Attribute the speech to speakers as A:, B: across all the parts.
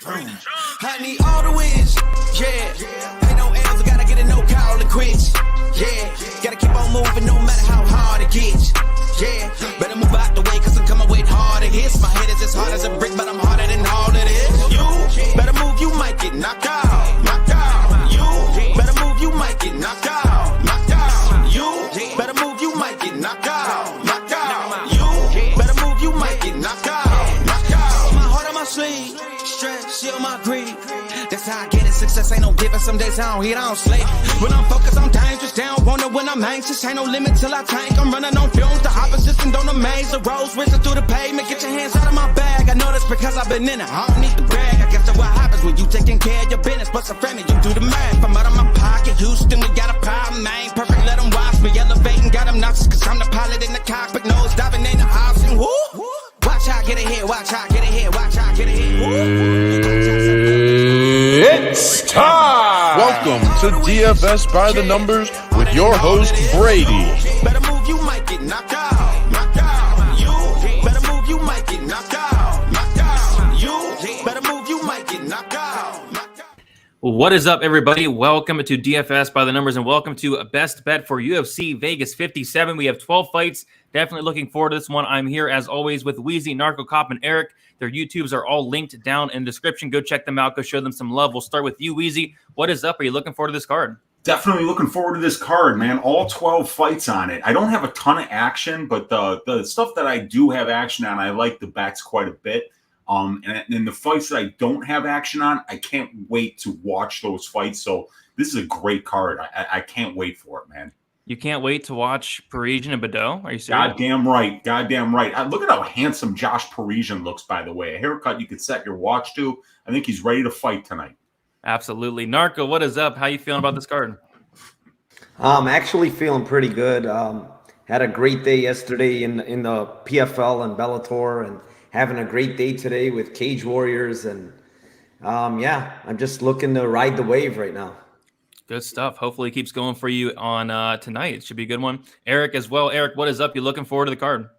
A: I need all the wins, yeah. Ain't no L's, I gotta get a no call to quits, yeah. Gotta keep on moving no matter how hard it gets, yeah. Better move out the way, cause I'm coming with harder hits. My head is as hard as a brick, but I'm harder than all of this. You better move, you might get knocked out, knocked out. You better move, you might get knocked out, knocked out. You better move, you might get knocked out, knocked out. You better move, you might get knocked out, knocked out. My heart on my sleeve. Shield my greed. That's how I get it. Success ain't no giving. Some days I don't eat, I don't sleep. When I'm focused, I'm dangerous. They don't want it when I'm anxious. Ain't no limit till I tank. I'm running on fumes. The opposition don't amaze. The roads racing through the pavement. Get your hands out of my bag. I know that's because I've been in it. I don't need to brag. I guess that's what happens when you taking care of your business. But some family, you do the math. I'm out of my pocket. Houston, we got a problem, man. Perfect, let them watch me. Elevating, got them nauseous. Cause I'm the pilot in the cockpit. Nose diving in the option. Woo! Watch how I get it here. Watch how I get it here. Watch how I get it here. Woo!
B: It's time! Welcome to DFS by the Numbers with your host, Brady.
A: Better move, you might get knocked out. Knocked out. You better move, you might get knocked out. Knocked out. You better move, you might get knocked out. Knocked out.
C: What is up, everybody? Welcome to DFS by the Numbers and welcome to a best bet for UFC Vegas 57. We have 12 fights. Definitely looking forward to this one. I'm here, as always, with Weezy, Narcocop, and Erik. Their YouTubes are all linked down in the description. Go check them out. Go show them some love. We'll start with you, Weezy. What is up? Are you looking forward to this card?
D: Definitely looking forward to this card, man. All 12 fights on it. I don't have a ton of action, but the stuff that I do have action on, I like the bets quite a bit. And the fights that I don't have action on, I can't wait to watch those fights. So this is a great card. I can't wait for it, man.
C: You can't wait to watch Parisian and Baudot? Are you serious?
D: Goddamn right. Goddamn right. Look at how handsome Josh Parisian looks, by the way. A haircut you could set your watch to. I think he's ready to fight tonight.
C: Absolutely. Narco, what is up? How you feeling about this card?
E: I'm actually feeling pretty good. Had a great day yesterday in the PFL and Bellator, and having a great day today with Cage Warriors. And I'm just looking to ride the wave right now.
C: Good stuff. Hopefully it keeps going for you on tonight. It should be a good one. Erik as well. Erik, what is up? You looking forward to the card?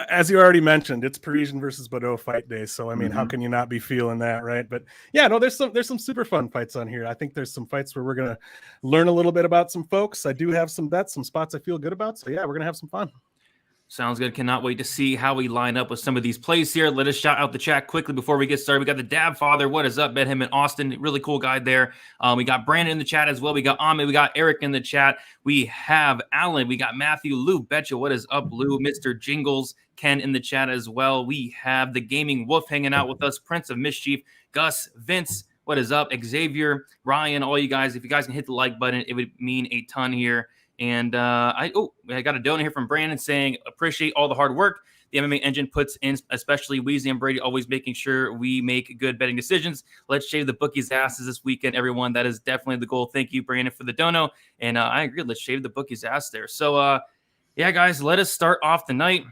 F: As you already mentioned, it's Parisian versus Baudot fight day. So, I mean, how can you not be feeling that, right? But yeah, no, there's some super fun fights on here. I think there's some fights where we're going to learn a little bit about some folks. I do have some bets, some spots I feel good about. So yeah, we're going to have some fun.
C: Sounds good. Cannot wait to see how we line up with some of these plays here. Let us shout out the chat quickly before we get started. We got the Dab Father. What is up? Met him in Austin. Really cool guy there. We got Brandon in the chat as well. We got Ahmed. We got Erik in the chat. We have Alan. We got Matthew. Lou. Betcha. What is up, Lou? Mr. Jingles. Ken in the chat as well. We have the Gaming Wolf hanging out with us. Prince of Mischief. Gus. Vince. What is up? Xavier. Ryan. All you guys. If you guys can hit the like button, it would mean a ton here. And I got a donut here from Brandon saying, appreciate all the hard work the MMA Engine puts in, especially Weezy and Brady, always making sure we make good betting decisions. Let's shave the bookies' asses this weekend, everyone. That is definitely the goal. Thank you, Brandon, for the dono. And I agree. Let's shave the bookies' ass there. So, yeah, guys, let us start off the night.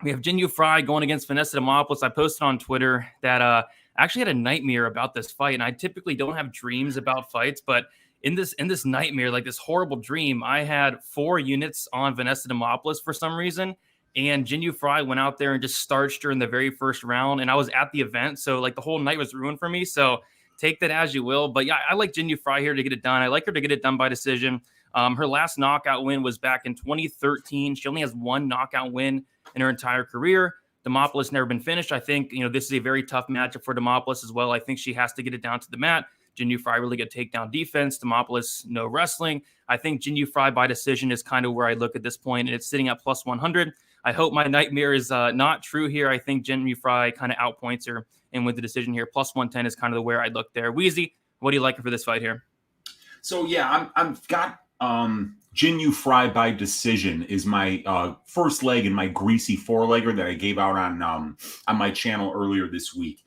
C: We have Jinh Yu Frey going against Vanessa Demopolis. I posted on Twitter that I actually had a nightmare about this fight. And I typically don't have dreams about fights, but in this nightmare, like this horrible dream, I had 4 units on Vanessa Demopolis for some reason, and Jinh Yu Frey went out there and just starched her in the very first round, and I was at the event, so like the whole night was ruined for me, so take that as you will. But yeah, I like Jinh Yu Frey here to get it done. I like her to get it done by decision. Her last knockout win was back in 2013. She only has 1 knockout win in her entire career. Demopolis never been finished. I think, this is a very tough matchup for Demopolis as well. I think she has to get it down to the mat. Jinh Yu Frey really good takedown defense. Demopolis, no wrestling. I think Jinh Yu Frey by decision is kind of where I look at this point, and it's sitting at plus 100. I hope my nightmare is not true here. I think Jinh Yu Frey kind of outpoints her, and with the decision here, plus 110 is kind of where I look there. Weezy, what do you like for this fight here?
D: So yeah, I've got Jinh Yu Frey by decision is my first leg in my greasy 4-legger that I gave out on my channel earlier this week.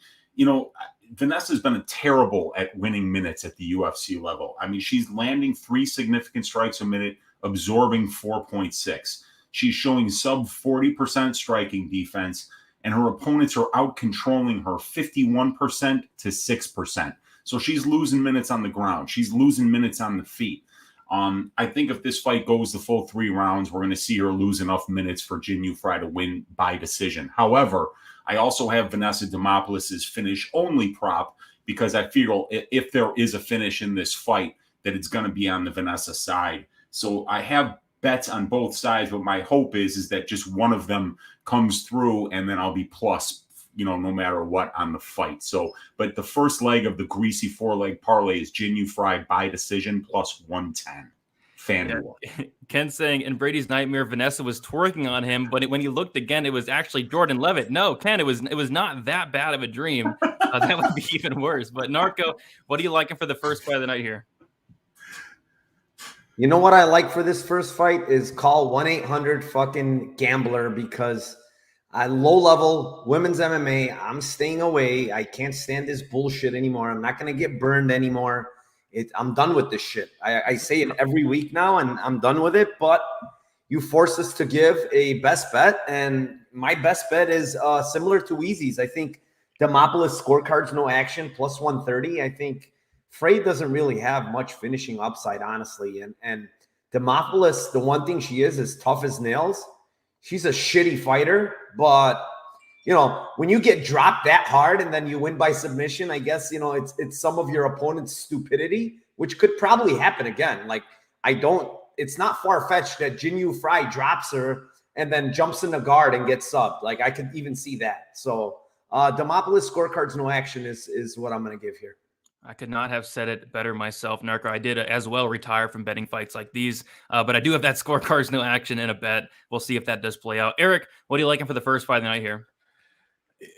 D: Vanessa's been terrible at winning minutes at the UFC level. I mean, she's landing 3 significant strikes a minute, absorbing 4.6. She's showing sub 40% striking defense, and her opponents are out-controlling her 51% to 6%. So she's losing minutes on the ground. She's losing minutes on the feet. I think if this fight goes the full 3 rounds, we're going to see her lose enough minutes for Jinh Yu Frey to win by decision. However, I also have Vanessa Demopolis's finish only prop because I feel if there is a finish in this fight, that it's going to be on the Vanessa side. So I have bets on both sides, but my hope is that just one of them comes through and then I'll be plus, no matter what on the fight. So, but the first leg of the greasy 4-leg parlay is Jinyu Fry by decision plus 110. FanDuel.
C: Yeah. Ken saying in Brady's nightmare, Vanessa was twerking on him, but when he looked again, it was actually Jordan Levitt. No, Ken, it was not that bad of a dream. That would be even worse. But Narco, what are you liking for the first fight of the night here?
E: You know what I like for this first fight is call 1-800 fucking gambler, because at low level women's MMA, I'm staying away. I can't stand this bullshit anymore. I'm not going to get burned anymore. I'm done with this shit. I say it every week now, and I'm done with it. But you force us to give a best bet, and my best bet is similar to Weezy's. I think Demopolis scorecards, no action, plus 130. I think Frey doesn't really have much finishing upside, honestly. And Demopolis, the one thing she is tough as nails. She's a shitty fighter, but when you get dropped that hard and then you win by submission, I guess, it's some of your opponent's stupidity, which could probably happen again. Like, it's not far-fetched that Jinyu Fry drops her and then jumps in the guard and gets subbed. Like, I could even see that. So Demopolis scorecards, no action is what I'm going to give here.
C: I could not have said it better myself, Narco. I did as well retire from betting fights like these, but I do have that scorecards, no action in a bet. We'll see if that does play out. Erik, what are you liking for the first fight of the night here?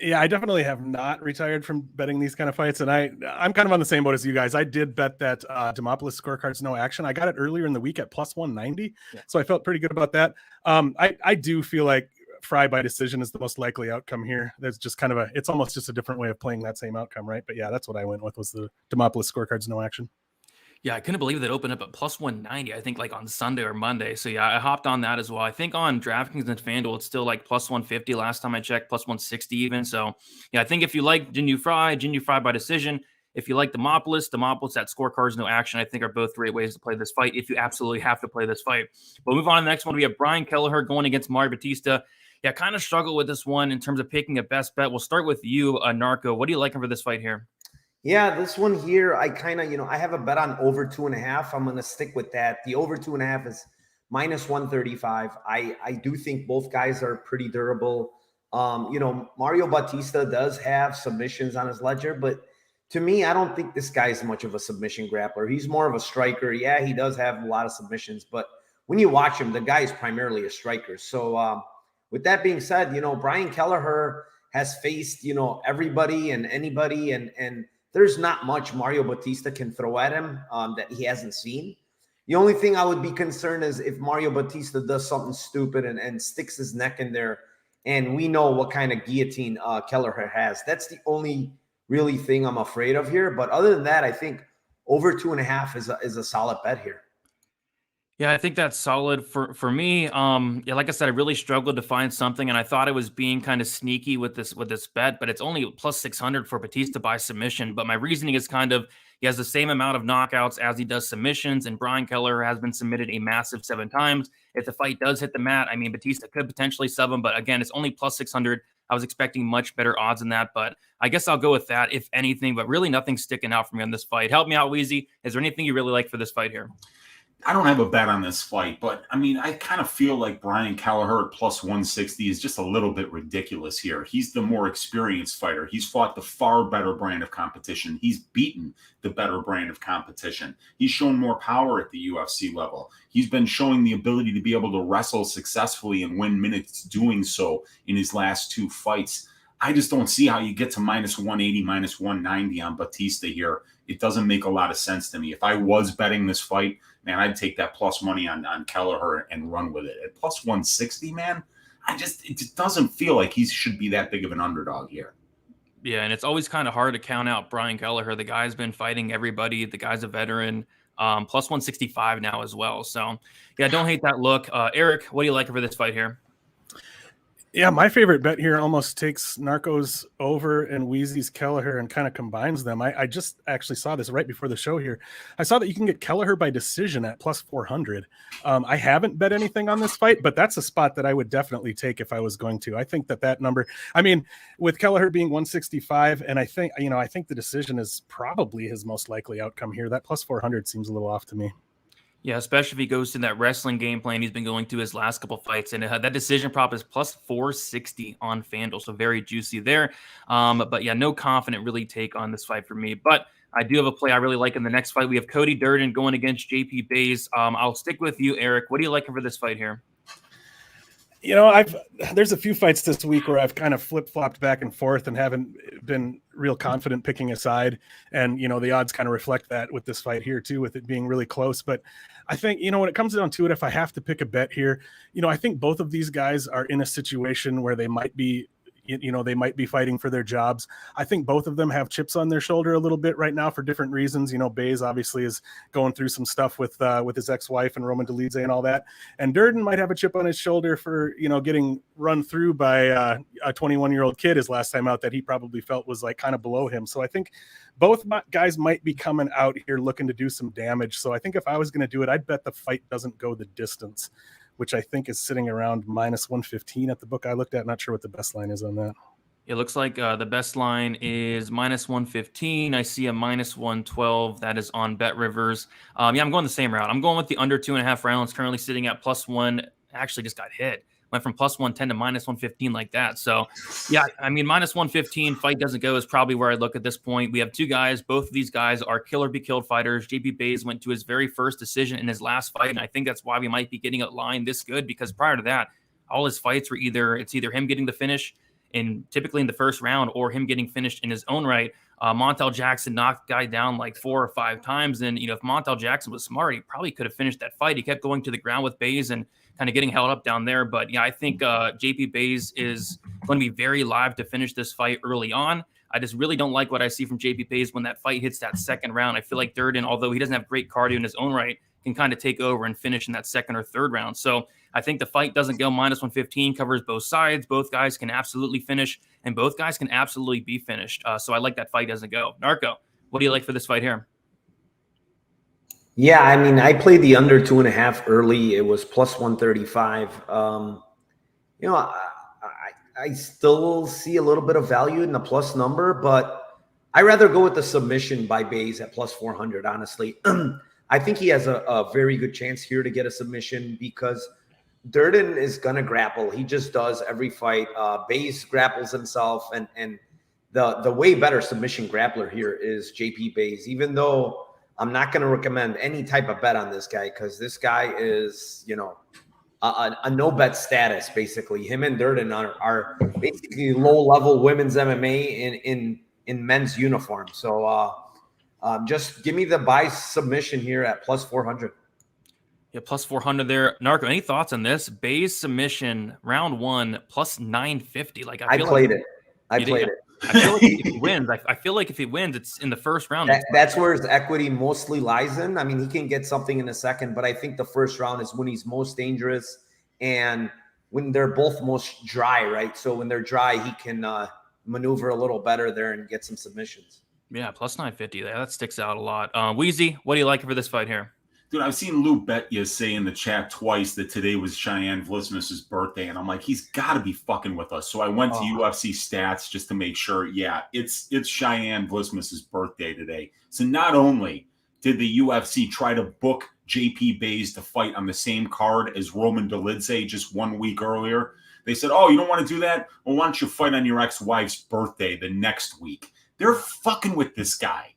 F: Yeah, I definitely have not retired from betting these kind of fights, and I'm kind of on the same boat as you guys. I did bet that Demopolis scorecards no action. I got it earlier in the week at plus 190, so I felt pretty good about that. I do feel like Fry by decision is the most likely outcome here. There's just kind of it's almost just a different way of playing that same outcome, right? But yeah, that's what I went with, was the Demopolis scorecards no action.
C: Yeah, I couldn't believe that opened up at plus 190, I think like on Sunday or Monday. So yeah, I hopped on that as well. I think on DraftKings and FanDuel, it's still like plus 150 last time I checked, plus 160 even. So yeah, I think if you like Jinyu Fry by decision. If you like Demopolis at scorecards, no action, I think are both great ways to play this fight if you absolutely have to play this fight. But we'll move on to the next one. We have Brian Kelleher going against Mario Batista. Yeah, kind of struggle with this one in terms of picking a best bet. We'll start with you, Narco. What are you liking for this fight here?
E: Yeah, this one here, I kind of, I have a bet on over 2.5. I'm going to stick with that. The over 2.5 is minus 135. I do think both guys are pretty durable. Mario Batista does have submissions on his ledger, but to me, I don't think this guy is much of a submission grappler. He's more of a striker. Yeah, he does have a lot of submissions, but when you watch him, the guy is primarily a striker. So with that being said, Brian Kelleher has faced, everybody and anybody, and there's not much Mario Batista can throw at him that he hasn't seen. The only thing I would be concerned is if Mario Batista does something stupid and sticks his neck in there, and we know what kind of guillotine Kelleher has. That's the only really thing I'm afraid of here. But other than that, I think over 2.5 is a solid bet here.
C: Yeah, I think that's solid for me. Yeah, like I said, I really struggled to find something, and I thought I was being kind of sneaky with this bet, but it's only plus 600 for Batista by submission. But my reasoning is kind of he has the same amount of knockouts as he does submissions, and Brian Kelleher has been submitted a massive 7 times. If the fight does hit the mat, I mean, Batista could potentially sub him, but again, it's only plus 600. I was expecting much better odds than that, but I guess I'll go with that, if anything, but really nothing sticking out for me on this fight. Help me out, Weezy. Is there anything you really like for this fight here?
D: I don't have a bet on this fight, but I mean, I kind of feel like Brian Kelleher at plus 160 is just a little bit ridiculous here. He's the more experienced fighter. He's fought the far better brand of competition. He's beaten the better brand of competition. He's shown more power at the UFC level. He's been showing the ability to be able to wrestle successfully and win minutes doing so in his last 2 fights. I just don't see how you get to minus 180, minus 190 on Batista here. It doesn't make a lot of sense to me. If I was betting this fight, man, I'd take that plus money on Kelleher and run with it. At plus 160, man, it just doesn't feel like he should be that big of an underdog here.
C: Yeah, and it's always kind of hard to count out Brian Kelleher. The guy's been fighting everybody. The guy's a veteran. Plus 165 now as well. So, yeah, don't hate that look. Erik, what do you like for this fight here?
F: Yeah, my favorite bet here almost takes Narco's over and Weezy's Kelleher and kind of combines them. I just actually saw this right before the show here. I saw that you can get Kelleher by decision at plus 400. I haven't bet anything on this fight, but that's a spot that I would definitely take if I was going to. I think that number, I mean, with Kelleher being 165, and I think the decision is probably his most likely outcome here. That plus 400 seems a little off to me.
C: Yeah, especially if he goes to that wrestling game plan he's been going to his last couple fights. And that decision prop is plus 460 on FanDuel. So very juicy there. But yeah, no confident really take on this fight for me. But I do have a play I really like in the next fight. We have Cody Durden going against JP Baze. I'll stick with you, Erik. What are you liking for this fight here?
F: You know, there's a few fights this week where I've kind of flip-flopped back and forth and haven't been real confident picking a side. And, the odds kind of reflect that with this fight here too, with it being really close. But I think, when it comes down to it, if I have to pick a bet here, I think both of these guys are in a situation where they might be fighting for their jobs. I think both of them have chips on their shoulder a little bit right now for different reasons. Baze obviously is going through some stuff with his ex-wife and Roman Dolidze and all that. And Durden might have a chip on his shoulder for, getting run through by a 21-year-old kid his last time out that he probably felt was like kind of below him. So I think both guys might be coming out here looking to do some damage. So I think if I was going to do it, I'd bet the fight doesn't go the distance, which I think is sitting around minus 115 at the book I looked at. Not sure what the best line is on that.
C: It looks like the best line is minus 115. I see a minus 112. That is on Bet Rivers. Yeah, I'm going the same route. I'm going with the under 2.5 rounds, currently sitting at plus one. Actually just got hit. Went from plus 110 to minus 115 like that. So, yeah, I mean, minus 115, fight doesn't go is probably where I look at this point. We have two guys. Both of these guys are killer be killed fighters. JP Baze went to his very first decision in his last fight, and I think that's why we might be getting a line this good, because prior to that, all his fights were either him getting the finish typically in the first round or him getting finished in his own right. Montel Jackson knocked the guy down like 4 or 5 times. And, if Montel Jackson was smart, he probably could have finished that fight. He kept going to the ground with Baze and kind of getting held up down there. But yeah, I think JP Baze is going to be very live to finish this fight early on. I just really don't like what I see from JP Baze when that fight hits that second round. I feel like Durden, although he doesn't have great cardio in his own right, can kind of take over and finish in that second or third round. So I think the fight doesn't go minus 115, covers both sides. Both guys can absolutely finish, and both guys can absolutely be finished. So I like that fight doesn't go. Narco, what do you like for this fight here?
E: Yeah, I mean, I played the under 2.5 early. It was plus 135. I still see a little bit of value in the plus number, but I rather go with the submission by Baze at plus 400, honestly. I think he has a very good chance here to get a submission because Durden is going to grapple. He just does every fight. Baze grapples himself, and the way better submission grappler here is JP Baze, even though I'm not going to recommend any type of bet on this guy because this guy is, a no bet status, basically. Him and Durden are basically low-level women's MMA in men's uniform. So just give me the buy submission here at plus 400.
C: Yeah, plus 400 there. Narco, any thoughts on this? Baze submission, round 1, plus 950. Like I
E: played it. I feel
C: like if he wins, I feel like if he wins, it's in the first round.
E: That's where his equity mostly lies in. I mean, he can get something in the second, but I think the first round is when he's most dangerous and when they're both most dry, right? So when they're dry, he can maneuver a little better there and get some submissions.
C: Yeah, plus 950. That sticks out a lot. Weezy, what do you like for this fight here?
D: Dude, I've seen Lou Betya say in the chat twice that today was Cheyenne Vlismus's birthday, and I'm like, he's got to be fucking with us. So I went to UFC stats just to make sure. Yeah, it's Cheyenne Vlismus's birthday today. So not only did the UFC try to book JP Baze to fight on the same card as Roman Dolidze just 1 week earlier, they said, "Oh, you don't want to do that? Well, why don't you fight on your ex-wife's birthday the next week?" They're fucking with this guy.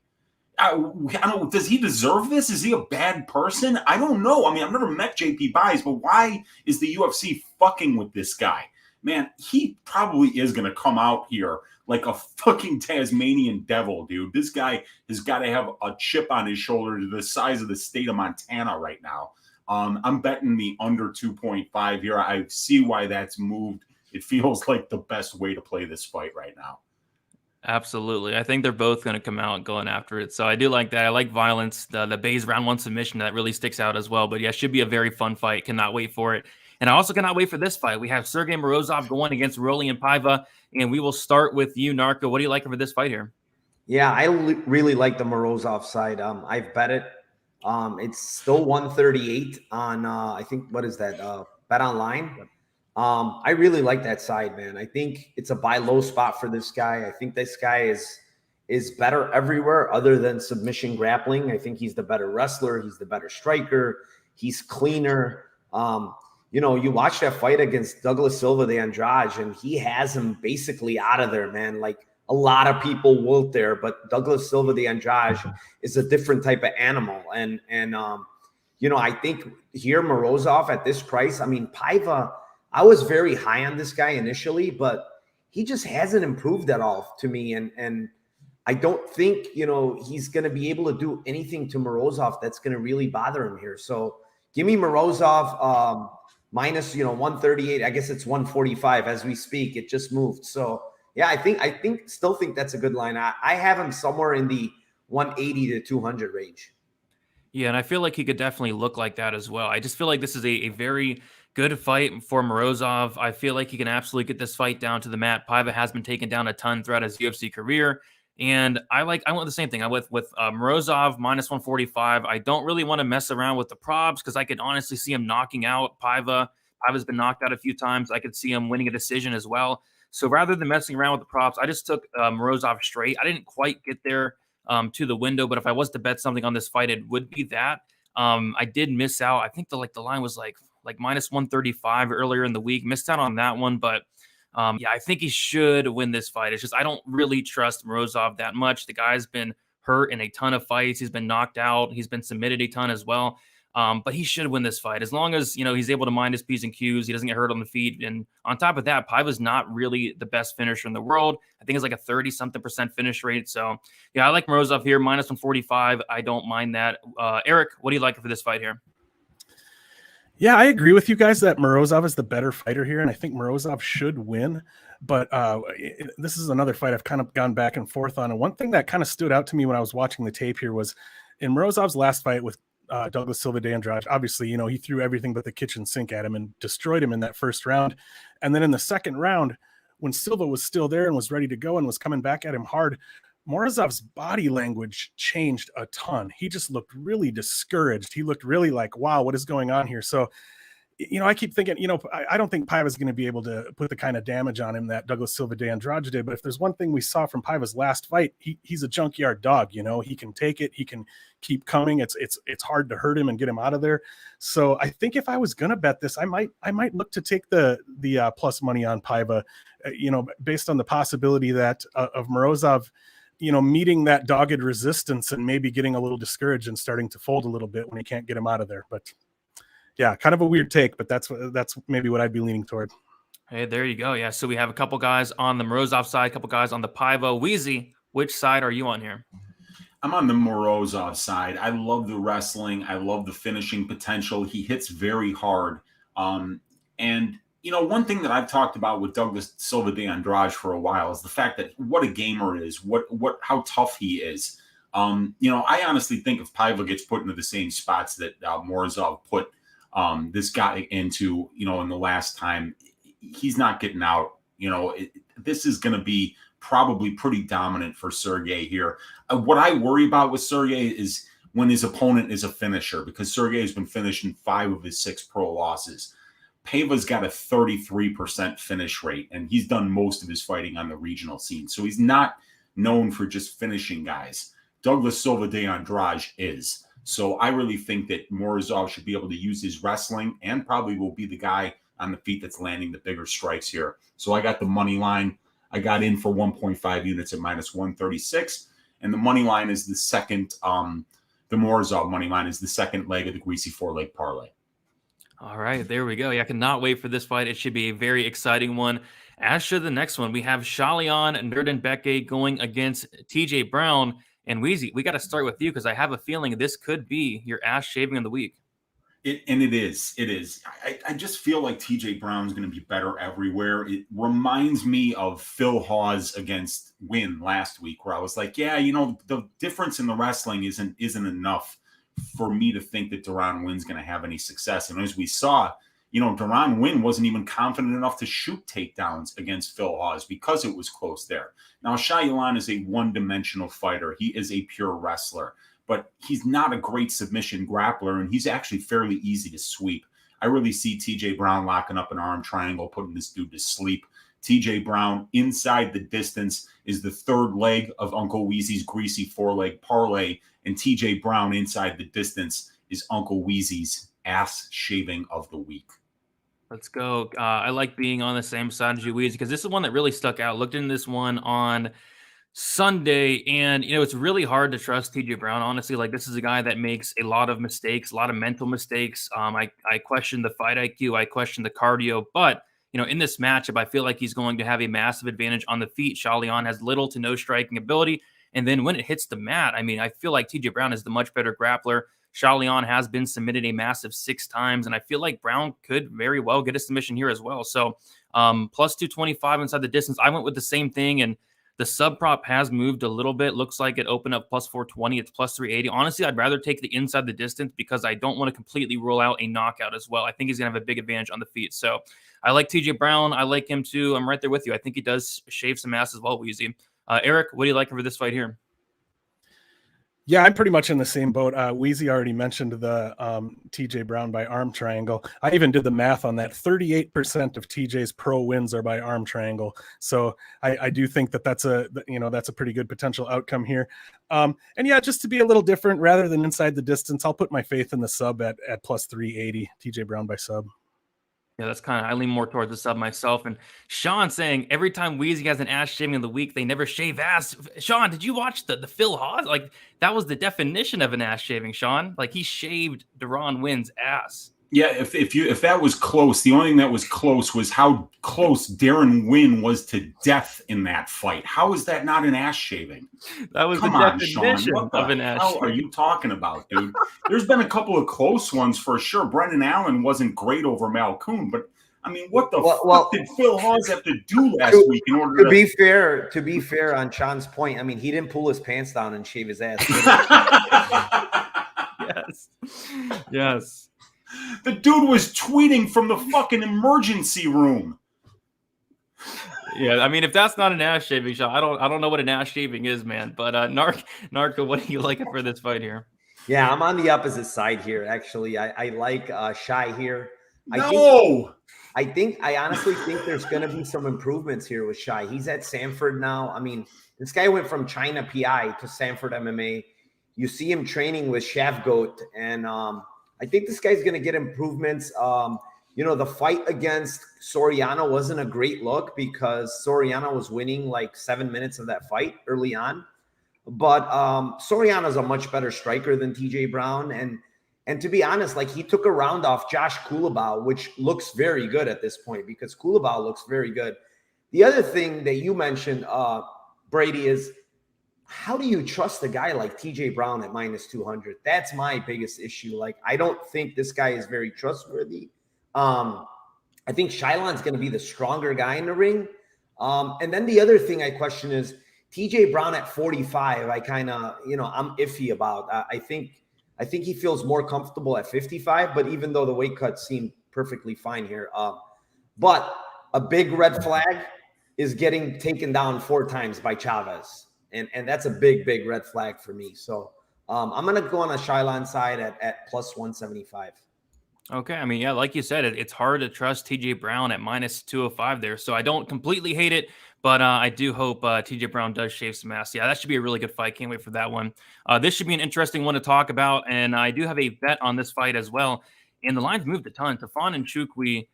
D: I don't. Does he deserve this? Is he a bad person? I don't know. I mean, I've never met JP Baze, but why is the UFC fucking with this guy? Man, he probably is going to come out here like a fucking Tasmanian devil, dude. This guy has got to have a chip on his shoulder to the size of the state of Montana right now. I'm betting the under 2.5 here. I see why that's moved. It feels like the best way to play this fight right now.
C: Absolutely. I think they're both going to come out going after it. So I do like that. I like violence. The Baze round 1 submission, that really sticks out as well. But yeah, should be a very fun fight. Cannot wait for it. And I also cannot wait for this fight. We have Sergey Morozov going against Rolian Paiva, and we will start with you, Narco. What do you like for this fight here?
E: Yeah, I really like the Morozov side. I've bet it. It's still 138 on I think, what is that? Bet online. I really like that side, man. I think it's a buy low spot for this guy. I think this guy is better everywhere other than submission grappling. I think he's the better wrestler. He's the better striker. He's cleaner. You watch that fight against Douglas Silva de Andrade, and he has him basically out of there, man. Like, a lot of people wilt there, but Douglas Silva de Andrade is a different type of animal. And I think here Morozov at this price, I mean, Paiva, I was very high on this guy initially, but he just hasn't improved at all to me. And I don't think, he's going to be able to do anything to Morozov that's going to really bother him here. So give me Morozov minus, 138. I guess it's 145 as we speak. It just moved. So yeah, I still think that's a good line. I have him somewhere in the 180 to 200 range.
C: Yeah, and I feel like he could definitely look like that as well. I just feel like this is a very good fight for Morozov. I feel like he can absolutely get this fight down to the mat. Paiva has been taken down a ton throughout his UFC career. And I went the same thing. I went with Morozov minus 145. I don't really want to mess around with the props because I could honestly see him knocking out Paiva. Paiva's been knocked out a few times. I could see him winning a decision as well. So rather than messing around with the props, I just took Morozov straight. I didn't quite get there to the window, but if I was to bet something on this fight, it would be that. I did miss out. I think the line was like minus 135 earlier in the week. Missed out on that one, but I think he should win this fight. It's just I don't really trust Morozov that much. The guy's been hurt in a ton of fights. He's been knocked out. He's been submitted a ton as well. But he should win this fight as long as, he's able to mind his P's and Q's. He doesn't get hurt on the feet. And on top of that, Paiva's not really the best finisher in the world. I think it's like a 30-something% finish rate. So, yeah, I like Morozov here, minus 145. I don't mind that. Erik, what do you like for this fight here?
F: Yeah, I agree with you guys that Morozov is the better fighter here, and I think Morozov should win. But this is another fight I've kind of gone back and forth on. And one thing that kind of stood out to me when I was watching the tape here was in Morozov's last fight with Douglas Silva de Andrade, obviously, he threw everything but the kitchen sink at him and destroyed him in that first round. And then in the second round, when Silva was still there and was ready to go and was coming back at him hard, Morozov's body language changed a ton. He just looked really discouraged. He looked really like, wow, what is going on here? So, I keep thinking, I don't think Paiva's going to be able to put the kind of damage on him that Douglas Silva de Andrade did. But if there's one thing we saw from Paiva's last fight, he's a junkyard dog. He can take it. He can keep coming. It's hard to hurt him and get him out of there. So I think if I was going to bet this, I might look to take the plus money on Paiva, based on the possibility that of Morozov, meeting that dogged resistance and maybe getting a little discouraged and starting to fold a little bit when he can't get him out of there. But yeah, kind of a weird take, but that's maybe what I'd be leaning toward.
C: Hey, there you go. Yeah, so we have a couple guys on the Morozov side, a couple guys on the Paiva. Weezy, which side are you on here?
D: I'm on the Morozov side. I love the wrestling. I love the finishing potential. He hits very hard. And one thing that I've talked about with Douglas Silva de Andrade for a while is the fact that what a gamer is, how tough he is. I honestly think if Paiva gets put into the same spots that Morozov put this guy into, in the last time, he's not getting out. This is going to be probably pretty dominant for Sergey here. What I worry about with Sergey is when his opponent is a finisher, because Sergey has been finishing 5 of his 6 pro losses. Paiva's got a 33% finish rate, and he's done most of his fighting on the regional scene. So he's not known for just finishing guys. Douglas Silva de Andrade is. So I really think that Morozov should be able to use his wrestling and probably will be the guy on the feet that's landing the bigger strikes here. So I got the money line. I got in for 1.5 units at minus 136. And the money line is the second, the Morozov money line is the second leg of the greasy 4-leg parlay.
C: All right, there we go. Yeah, I cannot wait for this fight. It should be a very exciting one. As should the next one. We have Shalion and Durden going against TJ Brown. And Weezy, we got to start with you because I have a feeling this could be your ass shaving of the week.
D: It is. I just feel like TJ Brown's going to be better everywhere. It reminds me of Phil Hawes against Wynn last week, where I was like, yeah, the difference in the wrestling isn't enough for me to think that Deron Wynn's going to have any success. And as we saw, Deron Wynn wasn't even confident enough to shoot takedowns against Phil Hawes because it was close there. Now, Shai Yalan is a one-dimensional fighter. He is a pure wrestler, but he's not a great submission grappler, and he's actually fairly easy to sweep. I really see TJ Brown locking up an arm triangle, putting this dude to sleep. TJ Brown inside the distance is the third leg of Uncle Weezy's greasy four-leg parlay, and TJ Brown inside the distance is Uncle Weezy's ass shaving of the week.
C: Let's go. I like being on the same side as you, Weezy, because this is one that really stuck out. Looked into this one on Sunday, and it's really hard to trust TJ Brown. Honestly, like, this is a guy that makes a lot of mistakes, a lot of mental mistakes. I question the fight IQ, I question the cardio, but in this matchup, I feel like he's going to have a massive advantage on the feet. Shalian has little to no striking ability, and then when it hits the mat, I feel like TJ Brown is the much better grappler. Shalian has been submitted a massive 6 times, and I feel like Brown could very well get a submission here as well. So plus 225 inside the distance. I went with the same thing, and the sub prop has moved a little bit. Looks like it opened up plus 420. It's plus 380. Honestly, I'd rather take the inside the distance because I don't want to completely rule out a knockout as well. I think he's going to have a big advantage on the feet. So I like TJ Brown. I like him too. I'm right there with you. I think he does shave some ass as well, Weezy. Erik, what do you like for this fight here?
F: Yeah, I'm pretty much in the same boat. Weezy already mentioned the TJ Brown by arm triangle. I even did the math on that. 38% of TJ's pro wins are by arm triangle. So I do think that's a pretty good potential outcome here. And yeah, just to be a little different, rather than inside the distance, I'll put my faith in the sub at plus 380. TJ Brown by sub.
C: Yeah, that's I lean more towards the sub myself. And Sean saying every time Weezy has an ass shaving of the week, they never shave ass. Sean, did you watch the Phil Hawes? Like, that was the definition of an ass shaving, Sean. Like, he shaved Deron Wynn's ass.
D: Yeah, if that was close, the only thing that was close was how close Darren Wynn was to death in that fight. How is that not an ass shaving?
C: That was
D: Come
C: the
D: on,
C: definition
D: Sean. What
C: of an
D: the
C: ass
D: hell
C: shaving.
D: are you talking about, dude? There's been a couple of close ones for sure. Brendan Allen wasn't great over Malkoon, but what the fuck did Phil Hawes have to do last week in order
E: to be fair on Sean's point? He didn't pull his pants down and shave his ass.
C: Yes.
D: The dude was tweeting from the fucking emergency room.
C: Yeah, if that's not an ass shaving, Sean, I don't know what an ass shaving is, man. But Narco, what do you like for this fight here?
E: Yeah, I'm on the opposite side here. Actually, I like Shai here. I honestly think there's going to be some improvements here with Shai. He's at Sanford now. This guy went from China PI to Sanford MMA. You see him training with Shavgoat, and I think this guy's going to get improvements. The fight against Soriano wasn't a great look because Soriano was winning like 7 minutes of that fight early on. But Soriano's a much better striker than TJ Brown, and to be honest, like, he took a round off Josh Kulabau, which looks very good at this point because Kulabau looks very good. The other thing that you mentioned, Brady, is how do you trust a guy like TJ Brown at minus 200? That's my biggest issue. Like, I don't think this guy is very trustworthy. I think Shailan's going to be the stronger guy in the ring. And then the other thing I question is TJ Brown at 45. I kind of, I'm iffy about. I think he feels more comfortable at 55, but even though the weight cuts seem perfectly fine here. But a big red flag is getting taken down 4 times by Chavez. And that's a big, big red flag for me. So I'm going to go on a Shailan side at plus 175.
C: Okay. Yeah, like you said, it's hard to trust TJ Brown at minus 205 there. So I don't completely hate it, but I do hope TJ Brown does shave some ass. Yeah, that should be a really good fight. Can't wait for that one. This should be an interesting one to talk about. And I do have a bet on this fight as well. And the lines moved a ton. Tufan and Chukwi.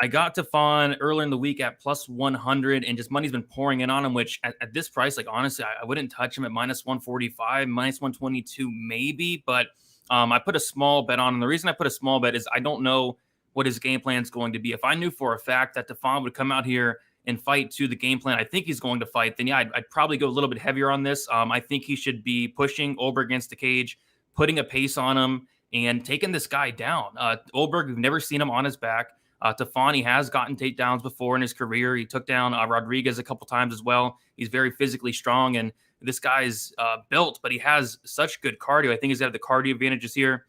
C: I got Tufan earlier in the week at plus 100, and just money's been pouring in on him, which at this price, like, honestly, I wouldn't touch him at minus 145, minus 122 maybe, but I put a small bet on him. The reason I put a small bet is I don't know what his game plan is going to be. If I knew for a fact that Tufan would come out here and fight to the game plan I think he's going to fight, then yeah, I'd probably go a little bit heavier on this. I think he should be pushing Ulberg against the cage, putting a pace on him, and taking this guy down. Ulberg, we've never seen him on his back. Tufan, he has gotten takedowns before in his career. He took down Rodriguez a couple times as well. He's very physically strong, and this guy's built, but he has such good cardio. I think he's got the cardio advantages here.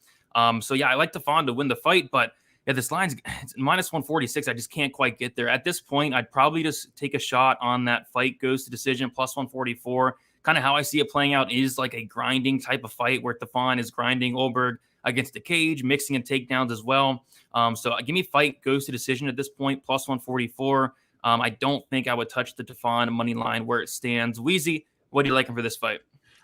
C: So yeah, I like Tufan to win the fight, but Yeah, this line's it's minus 146. I just can't quite get there. At this point, I'd probably just take a shot on that fight goes to decision plus 144. Kind of how I see it playing out is like a grinding type of fight where Tufan is grinding Ulberg against the cage, mixing in takedowns as well. So give me fight goes to decision at this point, plus 144. I don't think I would touch the Tufan money line where it stands. Weezy, what are you liking for this fight?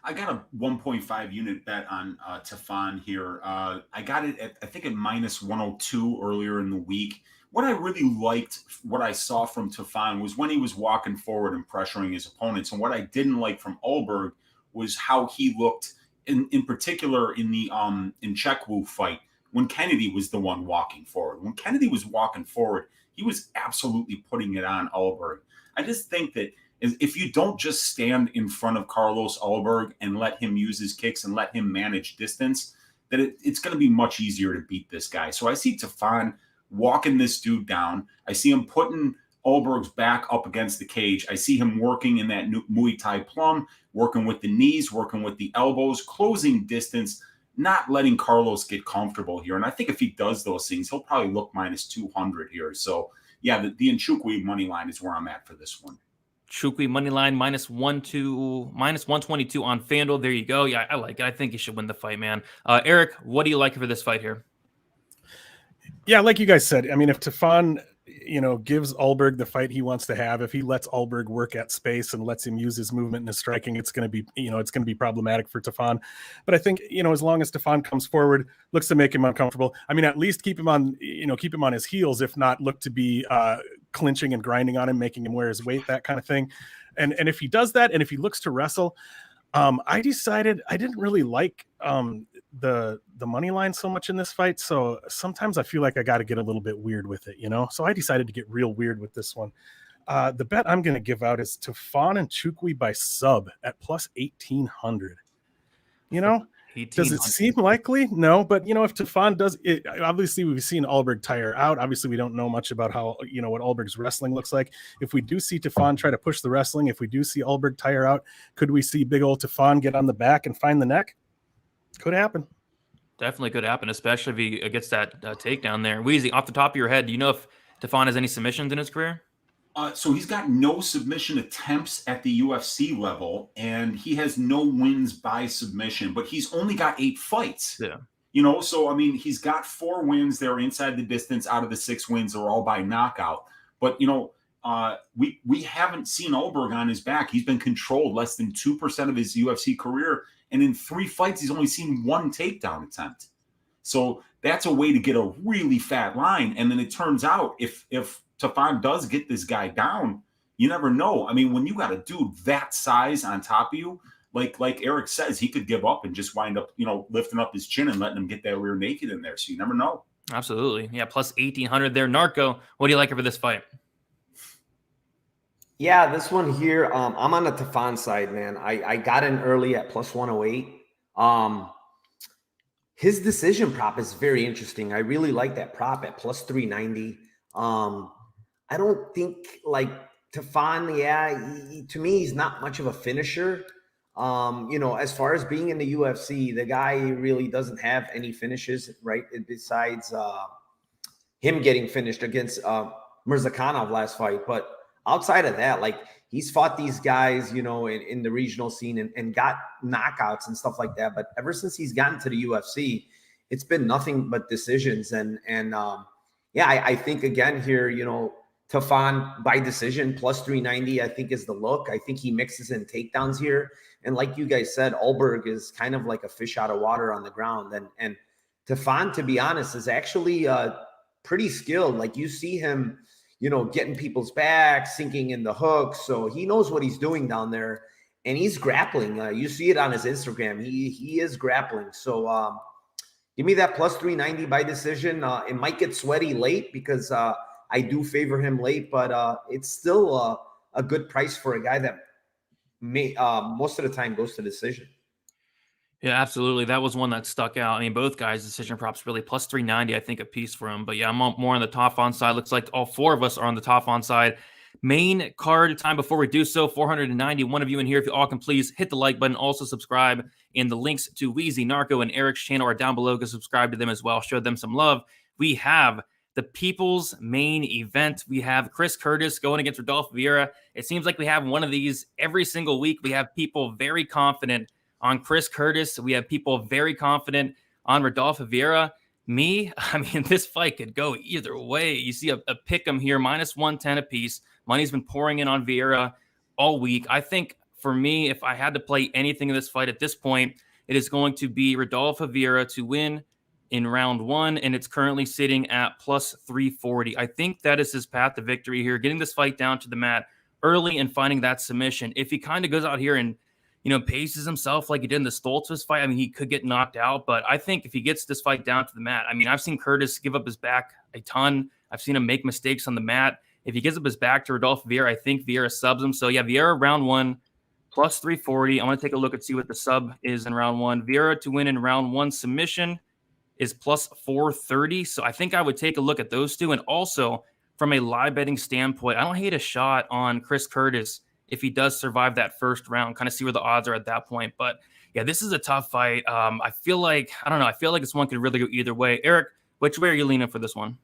D: I got a 1.5 unit bet on Tufan here. I got it at, I think, at minus 102 earlier in the week. What I really liked, what I saw from Tufan was when he was walking forward and pressuring his opponents. And what I didn't like from Ulberg was how he looked, in particular in the in Chekwu fight, when Kennedy was the one walking forward. When Kennedy was walking forward, he was absolutely putting it on Ulberg. I just think that if you don't just stand in front of Carlos Ulberg and let him use his kicks and let him manage distance, that it's going to be much easier to beat this guy. So I see Tufan walking this dude down. I see him putting Ulberg's back up against the cage. I see him working in that Muay Thai plum, working with the knees, working with the elbows, closing distance, not letting Carlos get comfortable here. And I think if he does those things, he'll probably look minus 200 here. So, yeah, the Nchukwi money line is where I'm at for this one.
C: Chukwi money line minus 122 on FanDuel. There you go. Yeah, I like it. I think he should win the fight, man. Erik, what do you like for this fight here?
F: Yeah, like you guys said, I mean, if Tufan, gives Ulberg the fight he wants to have, if he lets Ulberg work at space and lets him use his movement and his striking, it's going to be, it's going to be problematic for Tufan. But I think, as long as Tufan comes forward, looks to make him uncomfortable. I mean, at least keep him on his heels, if not look to be clinching and grinding on him, making him wear his weight, that kind of thing. And if he does that, and if he looks to wrestle, I decided I didn't really like the money line so much in this fight. So sometimes I feel like I got to get a little bit weird with it, So I decided to get real weird with this one. The bet I'm going to give out is Tufan and Chukwi by sub at plus 1,800. Does it seem likely? No, but if Tufan does it, obviously we've seen Ulberg tire out. Obviously we don't know much about how, what Ulberg's wrestling looks like. If we do see Tufan try to push the wrestling, if we do see Ulberg tire out, could we see big old Tufan get on the back and find the neck? Could happen.
C: Definitely could happen, especially if he gets that takedown there. Weezy, off the top of your head, do you know if Tufan has any submissions in his career?
D: So he's got no submission attempts at the UFC level, and he has no wins by submission, but he's only got 8 fights.
C: Yeah.
D: So, I mean, he's got 4 wins. They're inside the distance. Out of the 6 wins, they're all by knockout. But, we haven't seen Ulberg on his back. He's been controlled less than 2% of his UFC career. And in 3 fights, he's only seen 1 takedown attempt. So that's a way to get a really fat line. And then it turns out if Tufan does get this guy down, you never know. I mean, when you got a dude that size on top of you, like Erik says, he could give up and just wind up, lifting up his chin and letting him get that rear naked in there. So you never know.
C: Absolutely. Yeah, plus 1,800 there. Narco, what do you like for this fight?
E: Yeah, this one here, I'm on the Tufan side, man. I got in early at plus 108. His decision prop is very interesting. I really like that prop at plus 390. I don't think Tufan, to me, he's not much of a finisher. As far as being in the UFC, the guy really doesn't have any finishes, right? Besides him getting finished against Mirzakhanov last fight. But outside of that, he's fought these guys, in the regional scene and got knockouts and stuff like that. But ever since he's gotten to the UFC, it's been nothing but decisions. I think again here, Tufan by decision plus 390, I think is the look. I think he mixes in takedowns here. And like you guys said, Ulberg is kind of like a fish out of water on the ground. And Tufan, to be honest, is actually pretty skilled. Like you see him, getting people's back, sinking in the hooks. So he knows what he's doing down there. And he's grappling. You see it on his Instagram. He is grappling. So give me that plus 390 by decision. It might get sweaty late because I do favor him late, but it's still a good price for a guy that most of the time goes to decision.
C: Yeah, absolutely. That was one that stuck out. I mean, both guys' decision props really plus 390, I think, a piece for him. But yeah, I'm more on the Tufan side. Looks like all 4 of us are on the Tufan side. Main card time before we do so, 491 of you in here. If you all can please hit the like button, also subscribe. And the links to Weezy, Narco, and Erik's channel are down below. Go subscribe to them as well. Show them some love. We have the people's main event. We have Chris Curtis going against Rodolfo Vieira. It seems like we have one of these every single week. We have people very confident on Chris Curtis. We have people very confident on Rodolfo Vieira. I mean, this fight could go either way. You see a pick 'em here, -110 apiece. Money's been pouring in on Vieira all week. I think for me, if I had to play anything in this fight at this point, it is going to be Rodolfo Vieira to win in round 1, and it's currently sitting at +340. I think that is his path to victory here, getting this fight down to the mat early and finding that submission. If he kind of goes out here and, paces himself like he did in the Stoltzfus fight, I mean, he could get knocked out, but I think if he gets this fight down to the mat, I mean, I've seen Curtis give up his back a ton. I've seen him make mistakes on the mat. If he gives up his back to Rodolfo Vieira, I think Vieira subs him. So yeah, Vieira round 1, +340. I want to take a look and see what the sub is in round 1. Vieira to win in round 1 submission is +430. So I think I would take a look at those two. And also from a live betting standpoint, I don't hate a shot on Chris Curtis if he does survive that first round, kind of see where the odds are at that point. But yeah, this is a tough fight. I feel like this one could really go either way. Erik, which way are you leaning for this one?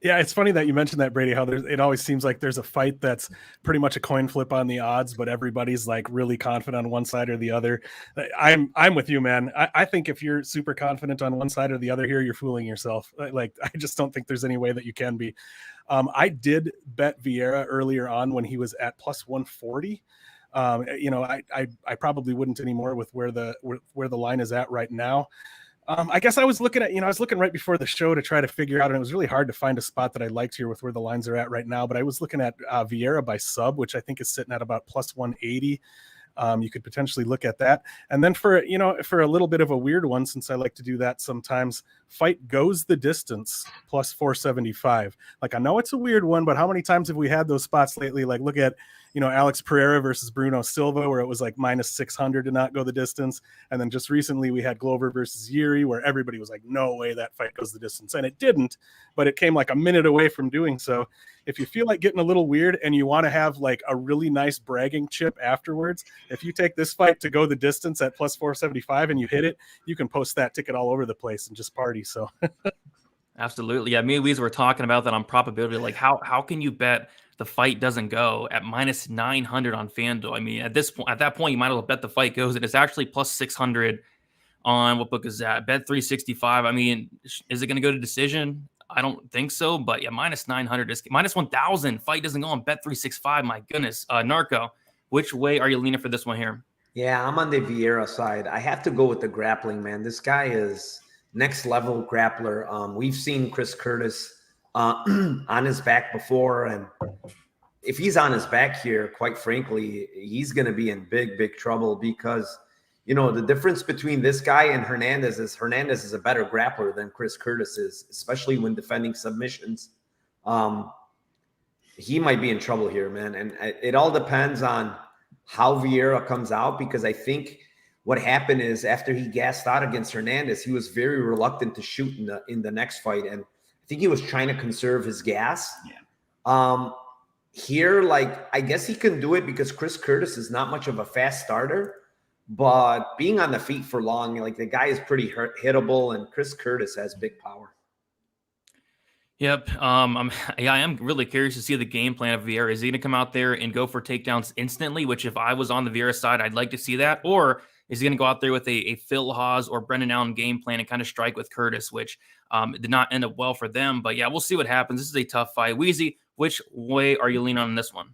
F: Yeah, it's funny that you mentioned that, Brady, how it always seems like there's a fight that's pretty much a coin flip on the odds, but everybody's like really confident on one side or the other. I'm with you, man. I think if you're super confident on one side or the other here, you're fooling yourself. Like, I just don't think there's any way that you can be. I did bet Vieira earlier on when he was at +140. I probably wouldn't anymore with where the line is at right now. I guess I was looking at, I was looking right before the show to try to figure out, and it was really hard to find a spot that I liked here with where the lines are at right now. But I was looking at Vieira by sub, which I think is sitting at about +180. You could potentially look at that. And then for a little bit of a weird one, since I like to do that sometimes, fight goes the distance +475. Like, I know it's a weird one, but how many times have we had those spots lately? Like, look at, Alex Pereira versus Bruno Silva, where it was like -600 to not go the distance. And then just recently we had Glover versus Yuri, where everybody was like, no way that fight goes the distance. And it didn't, but it came like a minute away from doing so. If you feel like getting a little weird and you want to have like a really nice bragging chip afterwards, if you take this fight to go the distance at +475 and you hit it, you can post that ticket all over the place and just party. So
C: absolutely. Yeah, me and Weezy were talking about that on probability. Like, how can you bet the fight doesn't go at -900 on FanDuel? I mean, at that point, you might as well bet the fight goes, and it's actually +600 on what book is that? Bet 365. I mean, is it going to go to decision? I don't think so, but yeah, -900 is -1,000. Fight doesn't go on Bet 365. My goodness, Narco, which way are you leaning for this one here?
E: Yeah, I'm on the Vieira side. I have to go with the grappling, man. This guy is next level grappler. We've seen Chris Curtis on his back before, and if he's on his back here, quite frankly, he's going to be in big trouble because the difference between this guy and Hernandez is a better grappler than Chris Curtis is, especially when defending submissions. He might be in trouble here, man. And it all depends on how Vieira comes out, because I think what happened is after he gassed out against Hernandez, he was very reluctant to shoot in the next fight. And I think he was trying to conserve his gas. Yeah. Here, like, I guess he can do it because Chris Curtis is not much of a fast starter. But being on the feet for long, like, the guy is pretty hittable, and Chris Curtis has big power.
C: Yep. I am really curious to see the game plan of Vieira. Is he going to come out there and go for takedowns instantly, which if I was on the Vieira side, I'd like to see that? Or is he going to go out there with a Phil Haas or Brendan Allen game plan and kind of strike with Curtis, which did not end up well for them? But yeah, we'll see what happens. This is a tough fight. Weezy, which way are you leaning on this one?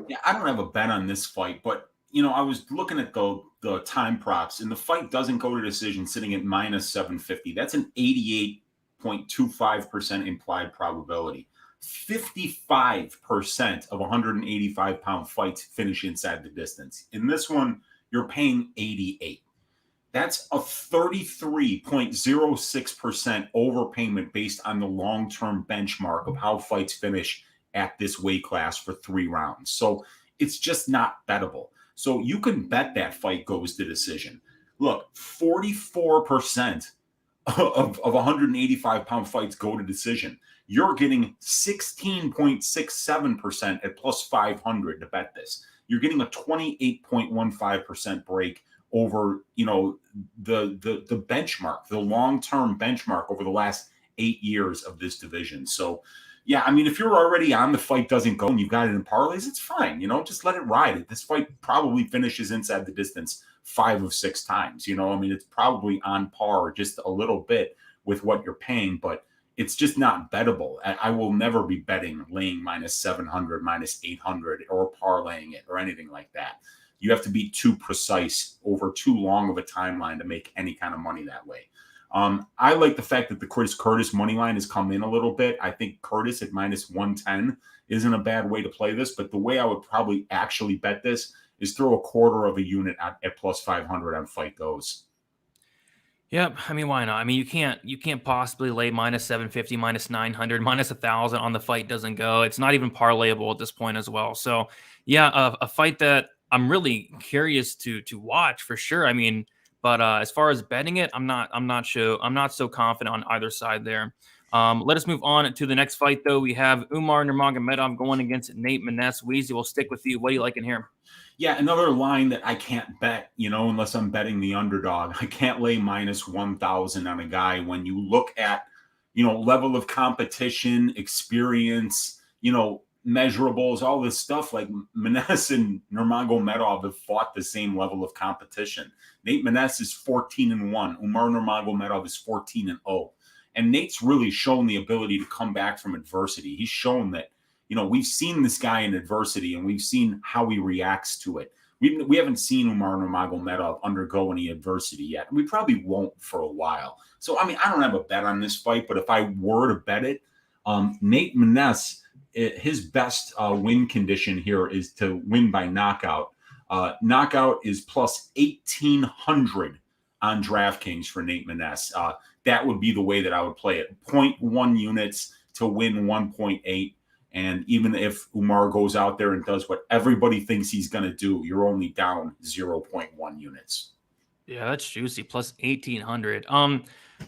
D: Yeah, I don't have a bet on this fight, but I was looking at the time props, and the fight doesn't go to decision, sitting at -750. That's an 88.25% implied probability. 55% of 185-pound fights finish inside the distance. In this one, you're paying 88. That's a 33.06% overpayment based on the long-term benchmark of how fights finish at this weight class for 3 rounds. So it's just not bettable. So you can bet that fight goes to decision. Look, 44% of 185-pound fights go to decision. You're getting 16.67% at +500 to bet this. You're getting a 28.15% break over, the benchmark, the long-term benchmark over the last 8 years of this division. So, yeah, I mean, if you're already on the fight doesn't go and you've got it in parlays, it's fine. Just let it ride. This fight probably finishes inside the distance 5 of 6 times. I mean, it's probably on par just a little bit with what you're paying, but it's just not bettable. I will never be betting laying minus 700, minus 800, or parlaying it or anything like that. You have to be too precise over too long of a timeline to make any kind of money that way. I like the fact that the Chris Curtis money line has come in a little bit. I think Curtis at minus 110 isn't a bad way to play this, but the way I would probably actually bet this is throw a quarter of a unit at plus 500 on Fight Goes.
C: Yep. I mean, why not? I mean, you can't possibly lay minus 750, minus 900, minus 1,000 on the Fight doesn't go. It's not even parlayable at this point as well. So yeah, a fight that I'm really curious to watch for sure. I mean, but as far as betting it, I'm not so confident on either side there. Let us move on to the next fight, though. We have Umar Nurmagomedov going against Nate Maness. Weezy, we'll stick with you. What do you like in here?
D: Yeah, another line that I can't bet, unless I'm betting the underdog. I can't lay minus 1,000 on a guy when you look at, level of competition, experience, measurables, all this stuff. Like Maness and Nurmagomedov have fought the same level of competition. Nate Maness is 14-1. Umar Nurmagomedov is 14-0. And Nate's really shown the ability to come back from adversity. He's shown that, we've seen this guy in adversity and we've seen how he reacts to it. We haven't seen Umar Nurmagomedov undergo any adversity yet. And we probably won't for a while. So, I mean, I don't have a bet on this fight, but if I were to bet it, Nate Maness, his best win condition here is to win by knockout. Knockout is plus 1,800 on DraftKings for Nate Maness. That would be the way that I would play it. 0.1 units to win 1.8. And even if Umar goes out there and does what everybody thinks he's going to do, you're only down 0.1 units.
C: Yeah, that's juicy. Plus 1,800.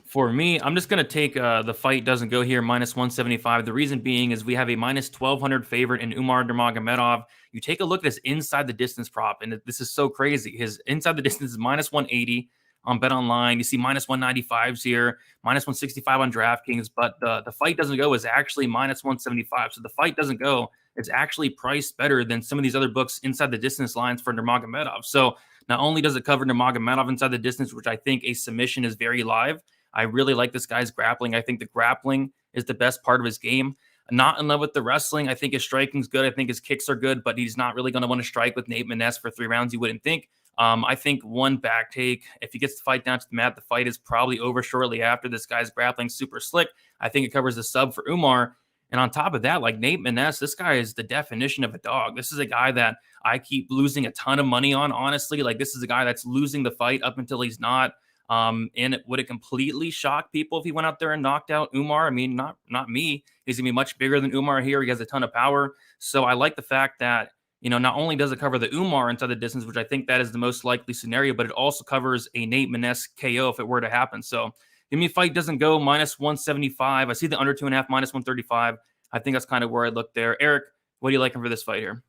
C: For me, I'm just going to take the Fight doesn't go here, minus 175. The reason being is we have a minus 1,200 favorite in Umar Nurmagomedov. You take a look at his inside the distance prop, and this is so crazy. His inside the distance is minus 180 on Bet Online. You see minus 195s here, minus 165 on DraftKings, but the Fight doesn't go is actually minus 175. So the Fight doesn't go. It's actually priced better than some of these other books inside the distance lines for Nurmagomedov. So not only does it cover Nurmagomedov inside the distance, which I think a submission is very live. I really like this guy's grappling. I think the grappling is the best part of his game. Not in love with the wrestling. I think his striking's good. I think his kicks are good, but he's not really going to want to strike with Nate Maness for 3 rounds. You wouldn't think. I think one back take, if he gets the fight down to the mat, the fight is probably over shortly after. This guy's grappling super slick. I think it covers the sub for Umar. And on top of that, like Nate Maness, this guy is the definition of a dog. This is a guy that I keep losing a ton of money on, honestly. Like, this is a guy that's losing the fight up until he's not. And would it completely shock people if he went out there and knocked out Umar? I mean, not me. He's going to be much bigger than Umar here. He has a ton of power. So I like the fact that, not only does it cover the Umar inside the distance, which I think that is the most likely scenario, but it also covers a Nate Maness KO if it were to happen. So give me Fight doesn't go, minus 175. I see the under 2.5, minus 135. I think that's kind of where I look there. Erik, what are you liking for this fight here?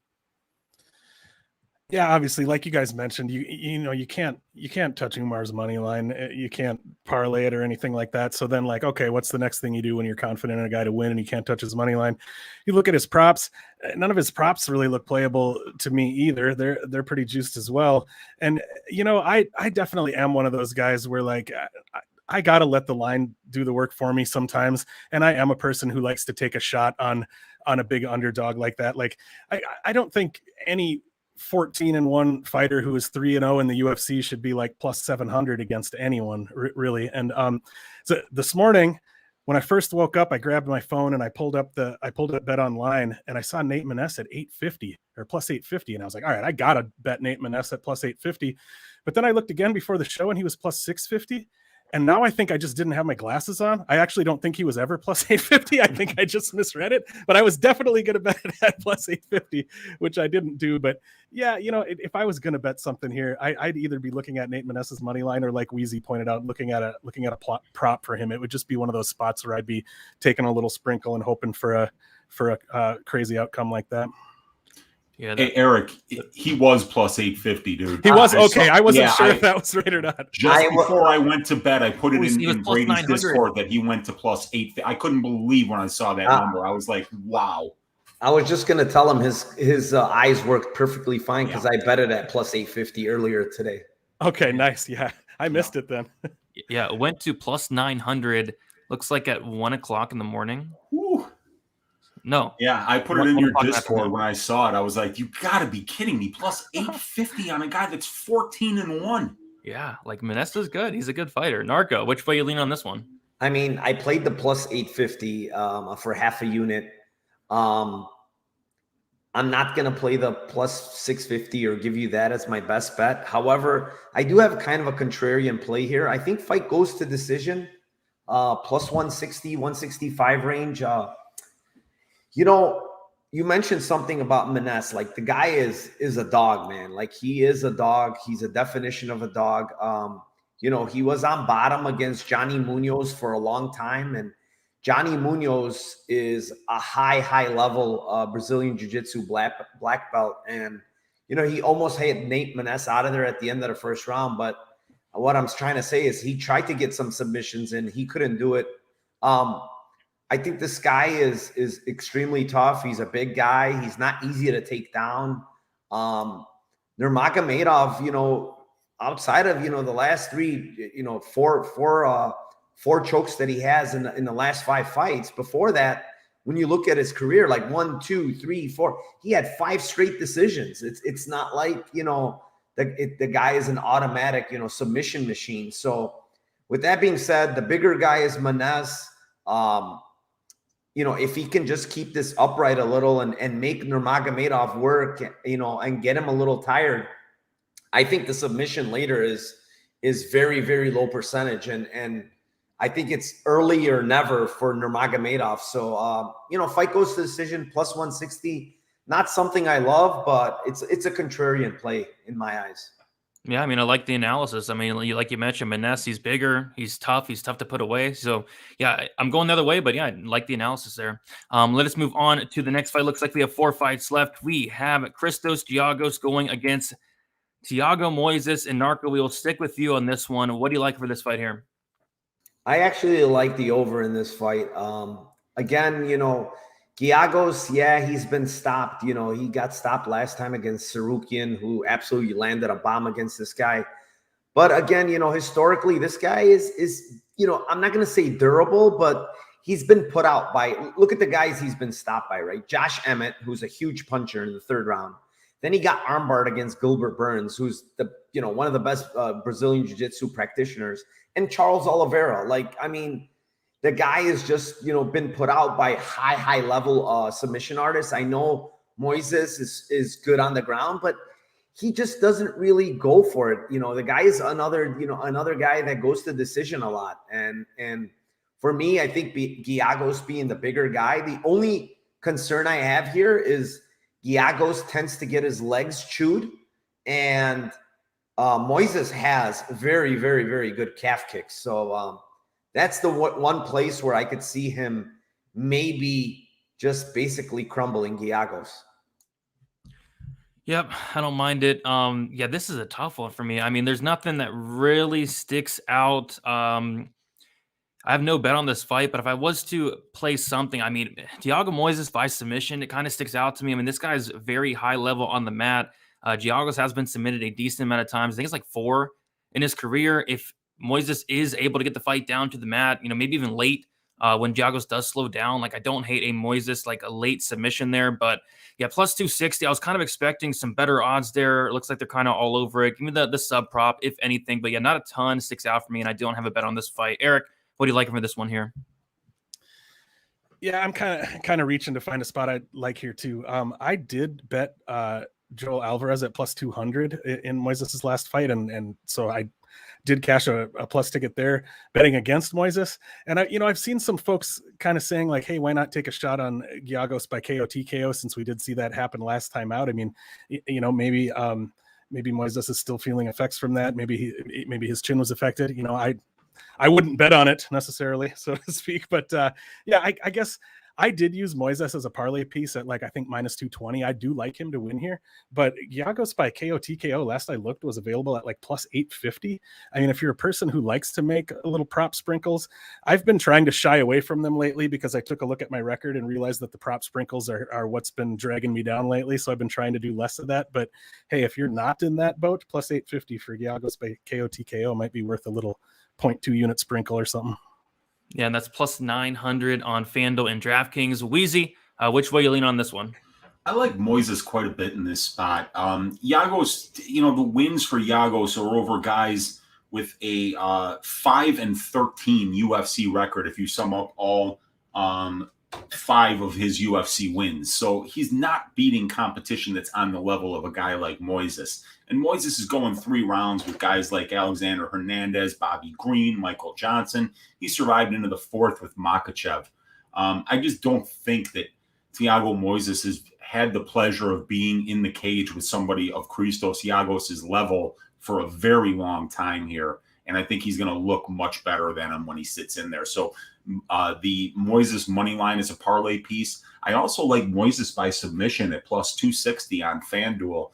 F: Yeah, obviously, like you guys mentioned, you can't touch Umar's money line. You can't parlay it or anything like that. So then, like, okay, what's the next thing you do when you're confident in a guy to win and you can't touch his money line? You look at his props. None of his props really look playable to me either. They're pretty juiced as well. And I definitely am one of those guys where, like, I gotta let the line do the work for me sometimes. And I am a person who likes to take a shot on a big underdog like that. Like, I don't think any 14-1 fighter who is 3-0 in the UFC should be like plus 700 against anyone, really. And so this morning when I first woke up, I grabbed my phone and I pulled up Bet Online, and I saw Nate Maness at 850 or plus 850, and I was like, all right, I gotta bet Nate Maness at plus 850. But then I looked again before the show and he was plus 650. And now I think I just didn't have my glasses on. I actually don't think he was ever plus 850. I think I just misread it, but I was definitely going to bet it at plus 850, which I didn't do. But yeah, if I was going to bet something here, I'd either be looking at Nate Maness's money line, or like Weezy pointed out, looking at a prop for him. It would just be one of those spots where I'd be taking a little sprinkle and hoping for a crazy outcome like that.
C: Yeah,
D: Hey, Erik, he was plus 850, dude.
F: He was okay. I wasn't sure
D: yeah,
F: if that was right or not.
D: Just before I went to bed, I put it
C: he was
D: in
C: plus
D: Brady's
C: 900.
D: Discord that he went to plus 850. I couldn't believe when I saw that number. I was like, wow.
E: I was just going to tell him his eyes worked perfectly fine because I betted at plus 850 earlier today.
F: Okay, nice. Yeah, I missed it then.
C: Yeah, it went to plus 900. Looks like at 1 o'clock in the morning.
D: Whew.
C: No.
D: Yeah, I put it in your Discord when I saw it. I was like, you got to be kidding me. Plus 850 on a guy that's 14-1.
C: Yeah, like Maness is good. He's a good fighter. Narco, which way you lean on this one?
E: I mean, I played the plus 850 for half a unit. I'm not going to play the plus 650 or give you that as my best bet. However, I do have kind of a contrarian play here. I think fight goes to decision, plus 160, 165 range. You know, you mentioned something about Maness. Like, the guy is a dog, man. Like, he is a dog. He's a definition of a dog. You know, he was on bottom against Johnny Munoz for a long time, and Johnny Munoz is a high level Brazilian Jiu-Jitsu black belt. And, you know, he almost had Nate Maness out of there at the end of the first round. But what I'm trying to say is he tried to get some submissions in. He couldn't do it. I think this guy is extremely tough. He's a big guy. He's not easy to take down. Nurmagomedov, you know, outside of, you know, the last three, you know, four chokes that he has in the last 5 fights. Before that, when you look at his career, like 1, 2, 3, 4, he had 5 straight decisions. It's not like, you know, the guy is an automatic, you know, submission machine. So with that being said, the bigger guy is Maness. You know, if he can just keep this upright a little and make Nurmagomedov work, you know, and get him a little tired, I think the submission later is very low percentage. And I think it's early or never for Nurmagomedov. So, you know, fight goes to decision, plus 160. Not something I love, but it's a contrarian play in my eyes.
C: Yeah, I mean, I like the analysis. I mean, like you mentioned, Maness, he's bigger, he's tough to put away. So, yeah, I'm going the other way, but yeah, I like the analysis there. Let us move on to the next fight. Looks like we have 4 fights left. We have Christos Giagos going against Thiago Moises and Narco. We will stick with you on this one. What do you like for this fight here?
E: I actually like the over in this fight. Again, you know, Giagos, yeah, he's been stopped. You know, he got stopped last time against Tsarukyan, who absolutely landed a bomb against this guy. But again, you know, historically, this guy is you know, I'm not going to say durable, but he's been put out by, look at the guys he's been stopped by, right? Josh Emmett, who's a huge puncher in the 3rd round. Then he got armbarred against Gilbert Burns, who's the, you know, one of the best Brazilian Jiu-Jitsu practitioners, and Charles Oliveira. Like, I mean, the guy has just, you know, been put out by high level submission artists. I know Moises is good on the ground, but he just doesn't really go for it. You know, the guy is another guy that goes to decision a lot. And for me, I think Giagos being the bigger guy, the only concern I have here is Giagos tends to get his legs chewed, and Moises has very good calf kicks. So that's the one place where I could see him maybe just basically crumbling Giagos.
C: Yep, I don't mind it. Yeah, this is a tough one for me. I mean, there's nothing that really sticks out. I have no bet on this fight, but if I was to play something, I mean, Thiago Moises by submission, it kind of sticks out to me. I mean, this guy's very high level on the mat. Giagos has been submitted a decent amount of times. I think it's like 4 in his career. If Moises is able to get the fight down to the mat, you know, maybe even late when Giagos does slow down, like I don't hate a Moises, like a late submission there. But yeah, plus 260, I was kind of expecting some better odds there. It looks like they're kind of all over it. Give me the sub prop, if anything. But yeah, not a ton sticks out for me, and I don't have a bet on this fight. Erik, what do you like for this one here?
F: Yeah, I'm kind of reaching to find a spot I like here too. I did bet Joel Alvarez at plus 200 in Moises' last fight, and so I did cash a plus ticket there, betting against Moises. And I've seen some folks kind of saying like, hey, why not take a shot on Giagos by KO TKO, since we did see that happen last time out. I mean, you know, maybe Moises is still feeling effects from that. Maybe his chin was affected. You know, I wouldn't bet on it necessarily, so to speak. But yeah, I guess I did use Moises as a parlay piece at like, I think -220. I do like him to win here, but Giagos by KO TKO last I looked was available at like +850. I mean, if you're a person who likes to make a little prop sprinkles, I've been trying to shy away from them lately because I took a look at my record and realized that the prop sprinkles are what's been dragging me down lately. So I've been trying to do less of that. But hey, if you're not in that boat, +850 for Giagos by KO TKO might be worth a little 0.2 unit sprinkle or something.
C: Yeah, and that's +900 on FanDuel and DraftKings. Weezy, which way you lean on this one?
D: I like Moises quite a bit in this spot. Giagos, the wins for Giagos are over guys with a 5-13 UFC record if you sum up all 5 of his UFC wins. So he's not beating competition that's on the level of a guy like Moises. And Moises is going 3 rounds with guys like Alexander Hernandez, Bobby Green, Michael Johnson. He survived into the 4th with Makhachev. I just don't think that Thiago Moises has had the pleasure of being in the cage with somebody of Christos Giagos' level for a very long time here. And I think he's going to look much better than him when he sits in there. So the Moises money line is a parlay piece. I also like Moises by submission at +260 on FanDuel.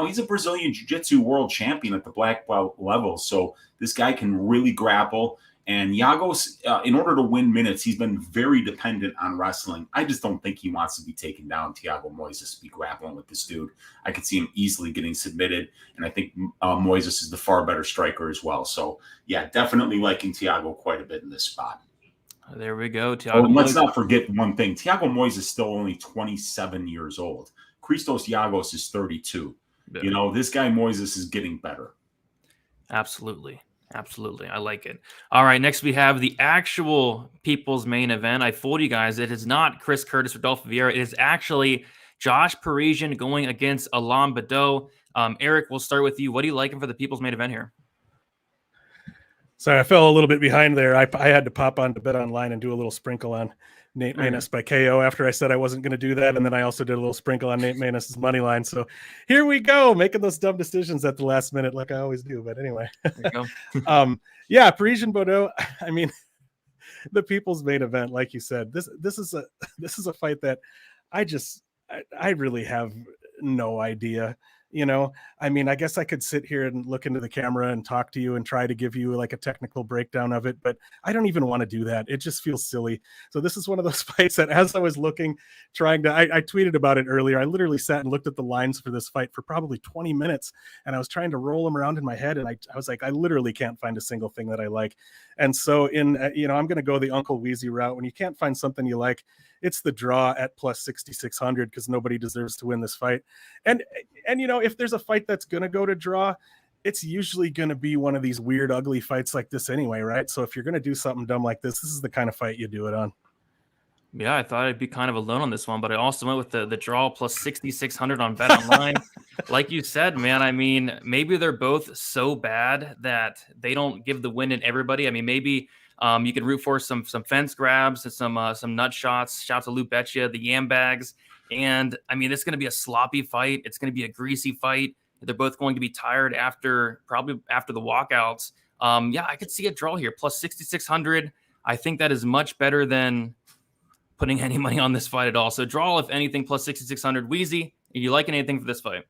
D: He's a Brazilian Jiu-Jitsu world champion at the black belt level. So this guy can really grapple. And Giagos, in order to win minutes, he's been very dependent on wrestling. I just don't think he wants to be taken down. Thiago Moises to be grappling with this dude. I could see him easily getting submitted. And I think Moises is the far better striker as well. So, yeah, definitely liking Thiago quite a bit in this spot.
C: There we go. Thiago
D: let's not forget one thing. Thiago Moises is still only 27 years old. Christos Giagos is 32. Yeah. This guy Moises is getting better.
C: Absolutely. I like it. All right, next we have the actual people's main event. I fooled you guys. It is not Chris Curtis or Rodolfo Vieira. It is actually Josh Parisian going against Alain Baudot. Erik, we'll start with you. What are you liking for the people's main event here?
F: Sorry, I fell a little bit behind there. I had to pop on to Bet Online and do a little sprinkle on Nate Maness by KO after I said I wasn't going to do that. And then I also did a little sprinkle on Nate Maness's money line. So here we go, making those dumb decisions at the last minute like I always do. But anyway,
C: there you go.
F: Yeah, Parisian Baudot. I mean, the people's main event, like you said, this is a fight that I really have no idea. I mean, I guess I could sit here and look into the camera and talk to you and try to give you like a technical breakdown of it, but I don't even want to do that. It just feels silly. So this is one of those fights that as I was looking, I tweeted about it earlier. I literally sat and looked at the lines for this fight for probably 20 minutes and I was trying to roll them around in my head. And I was like, I literally can't find a single thing that I like. And so I'm going to go the Uncle Weezy route. When you can't find something you like, it's the draw at +6,600 because nobody deserves to win this fight. And if there's a fight that's going to go to draw, it's usually going to be one of these weird, ugly fights like this anyway, right? So if you're going to do something dumb like this is the kind of fight you do it on.
C: Yeah, I thought I'd be kind of alone on this one, but I also went with the draw +6,600 on Bet Online. Like you said, man, I mean, maybe they're both so bad that they don't give the win in everybody. I mean, maybe you can root for some fence grabs and some nut shots. Shout out to Lou Betcha, the Yam Bags. And I mean, it's going to be a sloppy fight. It's going to be a greasy fight. They're both going to be tired probably after the walkouts. Yeah, I could see a draw here, +6,600. I think that is much better than putting any money on this fight at all. So draw, if anything, +6,600. Weezy, are you liking anything for this fight?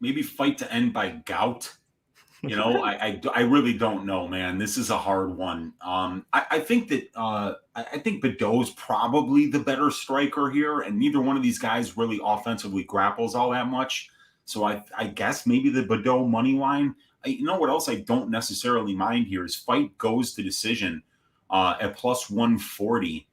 D: Maybe fight to end by gout. I really don't know, man. This is a hard one. I think that I think Baudot's probably the better striker here, and neither one of these guys really offensively grapples all that much. So I guess maybe the Baudot money line. You know what else I don't necessarily mind here is fight goes to decision at +140.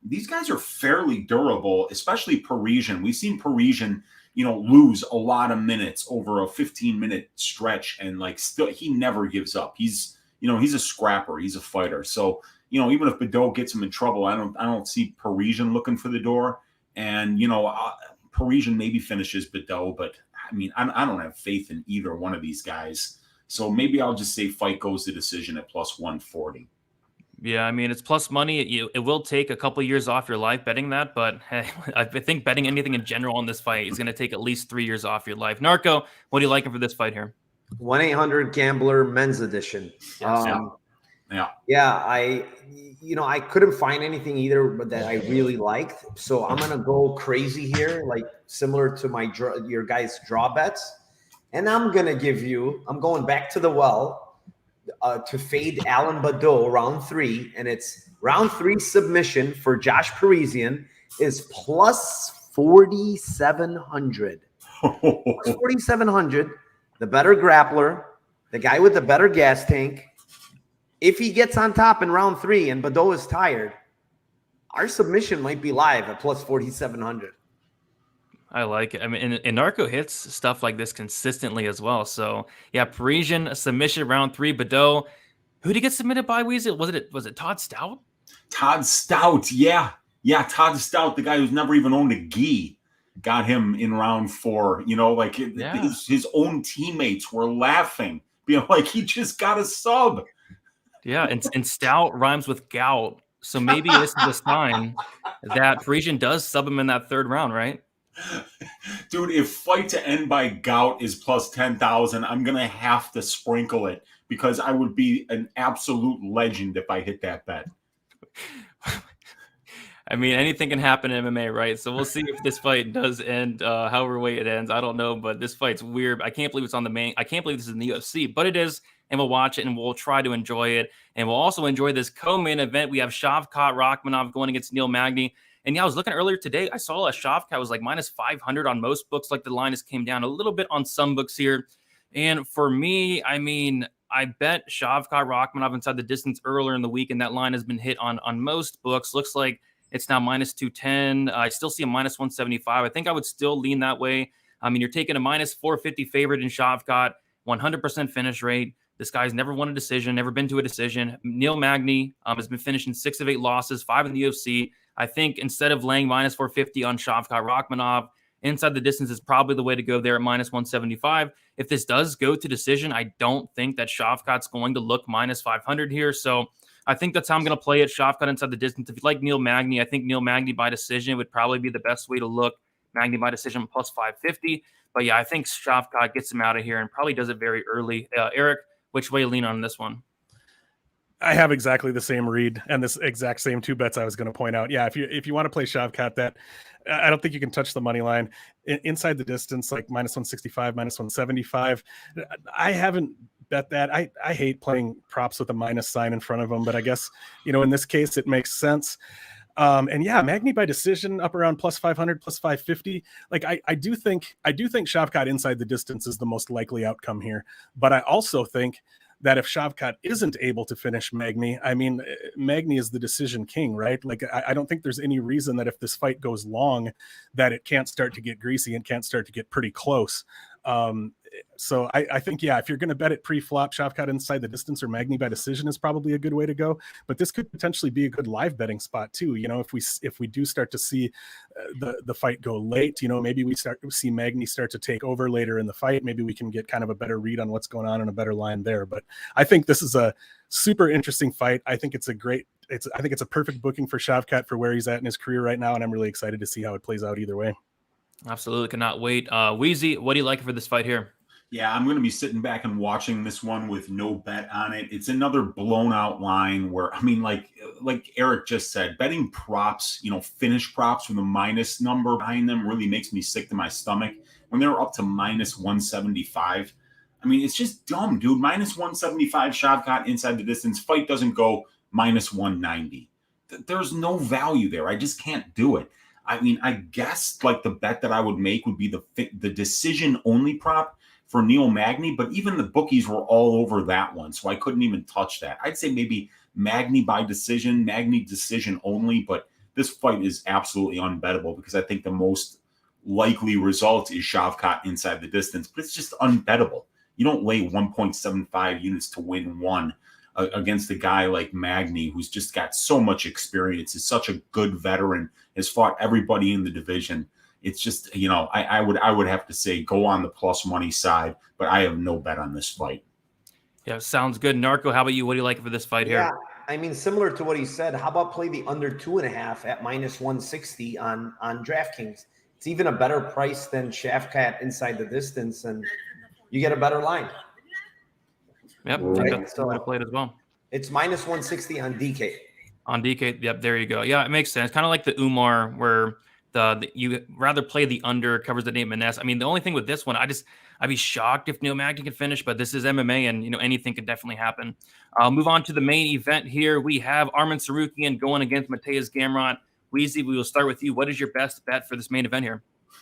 D: These guys are fairly durable, especially Parisian. We've seen Parisian, lose a lot of minutes over a 15-minute stretch, and still he never gives up. He's a scrapper. He's a fighter. So, even if Baudot gets him in trouble, I don't see Parisian looking for the door. And, Parisian maybe finishes Baudot, but I mean, I don't have faith in either one of these guys. So maybe I'll just say fight goes to decision at +140.
C: Yeah, I mean, it's plus money. It will take a couple of years off your life betting that, but hey, I think betting anything in general on this fight is going to take at least 3 years off your life. Narco, what are you liking for this fight here?
E: 1-800 Gambler Men's Edition.
C: Yes,
E: Yeah, I couldn't find anything either, but that I really liked. So I'm gonna go crazy here, like similar to your guys' draw bets, and I'm going back to the well to fade Alan Baudot round 3, and it's round 3 submission for Josh Parisian is plus 4,700. Plus 4,700. The better grappler, the guy with the better gas tank. If he gets on top in round 3 and Baudot is tired, our submission might be live at plus 4,700.
C: I like it. I mean, and Narco hits stuff like this consistently as well. So yeah, Parisian a submission round 3. Baudot, who did he get submitted by? Weezy? Was it Todd Stout?
D: Todd Stout, yeah, Todd Stout, the guy who's never even owned a gi, got him in round 4. Like his own teammates were laughing, being like, he just got a sub.
C: Yeah, and Stout rhymes with gout. So maybe this is a sign that Parisian does sub him in that 3rd round, right?
D: Dude, if fight to end by gout is plus 10,000, I'm going to have to sprinkle it because I would be an absolute legend if I hit that bet.
C: I mean, anything can happen in MMA, right? So we'll see if this fight does end however way it ends. I don't know, but this fight's weird. I can't believe it's on the main. I can't believe this is in the UFC, but it is. And we'll watch it and we'll try to enjoy it. And we'll also enjoy this co-main event. We have Shavkat Rakhmonov going against Neil Magny. And yeah, I was looking earlier today. I saw a Shavkat was like minus 500 on most books. Like the line has came down a little bit on some books here. And for me, I mean, I bet Shavkat Rakhmonov inside the distance earlier in the week, and that line has been hit on most books. Looks like it's now minus 210. I still see a minus 175. I think I would still lean that way. I mean, you're taking a minus 450 favorite in Shavkat, 100% finish rate. This guy's never won a decision, never been to a decision. Neil Magny has been finishing 6 of 8 losses, 5 in the UFC. I think instead of laying minus 450 on Shavkat Rakhmonov, inside the distance is probably the way to go there at minus 175. If this does go to decision, I don't think that Shavkat's going to look minus 500 here. So I think that's how I'm going to play it. Shavkat inside the distance. If you like Neil Magny, I think Neil Magny by decision would probably be the best way to look. Magny by decision plus 550. But yeah, I think Shavkat gets him out of here and probably does it very early. Erik, which way you lean on this one?
F: I have exactly the same read and this exact same 2 bets I was going to point out. Yeah, if you want to play Shavkat, that I don't think you can touch the money line inside the distance, like minus 165, minus 175. I haven't bet that. I hate playing props with a minus sign in front of them, but I guess in this case it makes sense. And yeah, Magny by decision up around plus 500, plus 550. Like I do think Shavkat inside the distance is the most likely outcome here. But I also think that if Shavkat isn't able to finish Magny, I mean, Magny is the decision king, right? Like I don't think there's any reason that if this fight goes long, that it can't start to get greasy and can't start to get pretty close. So I think, yeah, if you're going to bet it pre-flop, Shavkat inside the distance or Magny by decision is probably a good way to go. But this could potentially be a good live betting spot too. If we do start to see the fight go late, maybe we start to see Magny start to take over later in the fight. Maybe we can get kind of a better read on what's going on and a better line there. But I think this is a super interesting fight. I think it's a perfect booking for Shavkat for where he's at in his career right now. And I'm really excited to see how it plays out either way.
C: Absolutely. Cannot wait. Weezy, what do you like for this fight here?
D: Yeah, I'm going to be sitting back and watching this one with no bet on it. It's another blown out line where, I mean, like Erik just said, betting props, finish props with a minus number behind them really makes me sick to my stomach. When they're up to minus 175, I mean, it's just dumb, dude. Minus 175 Shavkat inside the distance. Fight doesn't go minus 190. There's no value there. I just can't do it. I mean, I guess like the bet that I would make would be the decision only prop for Neil Magny, but even the bookies were all over that one, so I couldn't even touch that. I'd say maybe Magny by decision, Magny decision only, but this fight is absolutely unbettable because I think the most likely result is Shavkat inside the distance, but it's just unbettable. You don't lay 1.75 units to win one against a guy like Magny, who's just got so much experience, is such a good veteran, has fought everybody in the division. It's just, I would have to say go on the plus money side, but I have no bet on this fight.
C: Yeah, sounds good. Narco, how about you? What do you like for this fight here?
E: Yeah, I mean, similar to what he said, how about play the under 2.5 at minus 160 on DraftKings? It's even a better price than Shavkat inside the distance, and you get a better line.
C: Yep, I think that's the way to play it as well.
E: It's minus 160 on DK.
C: On DK, yep, there you go. Yeah, it makes sense. Kind of like the Umar, where you rather play the under, covers the name Maness. I mean, the only thing with this one, I'd be shocked if Neil Magny can finish, but this is MMA, and anything could definitely happen. I'll move on to the main event here. We have Arman Tsarukyan going against Mateusz Gamrot. Weezy, we will start with you. What is your best bet for this main event here?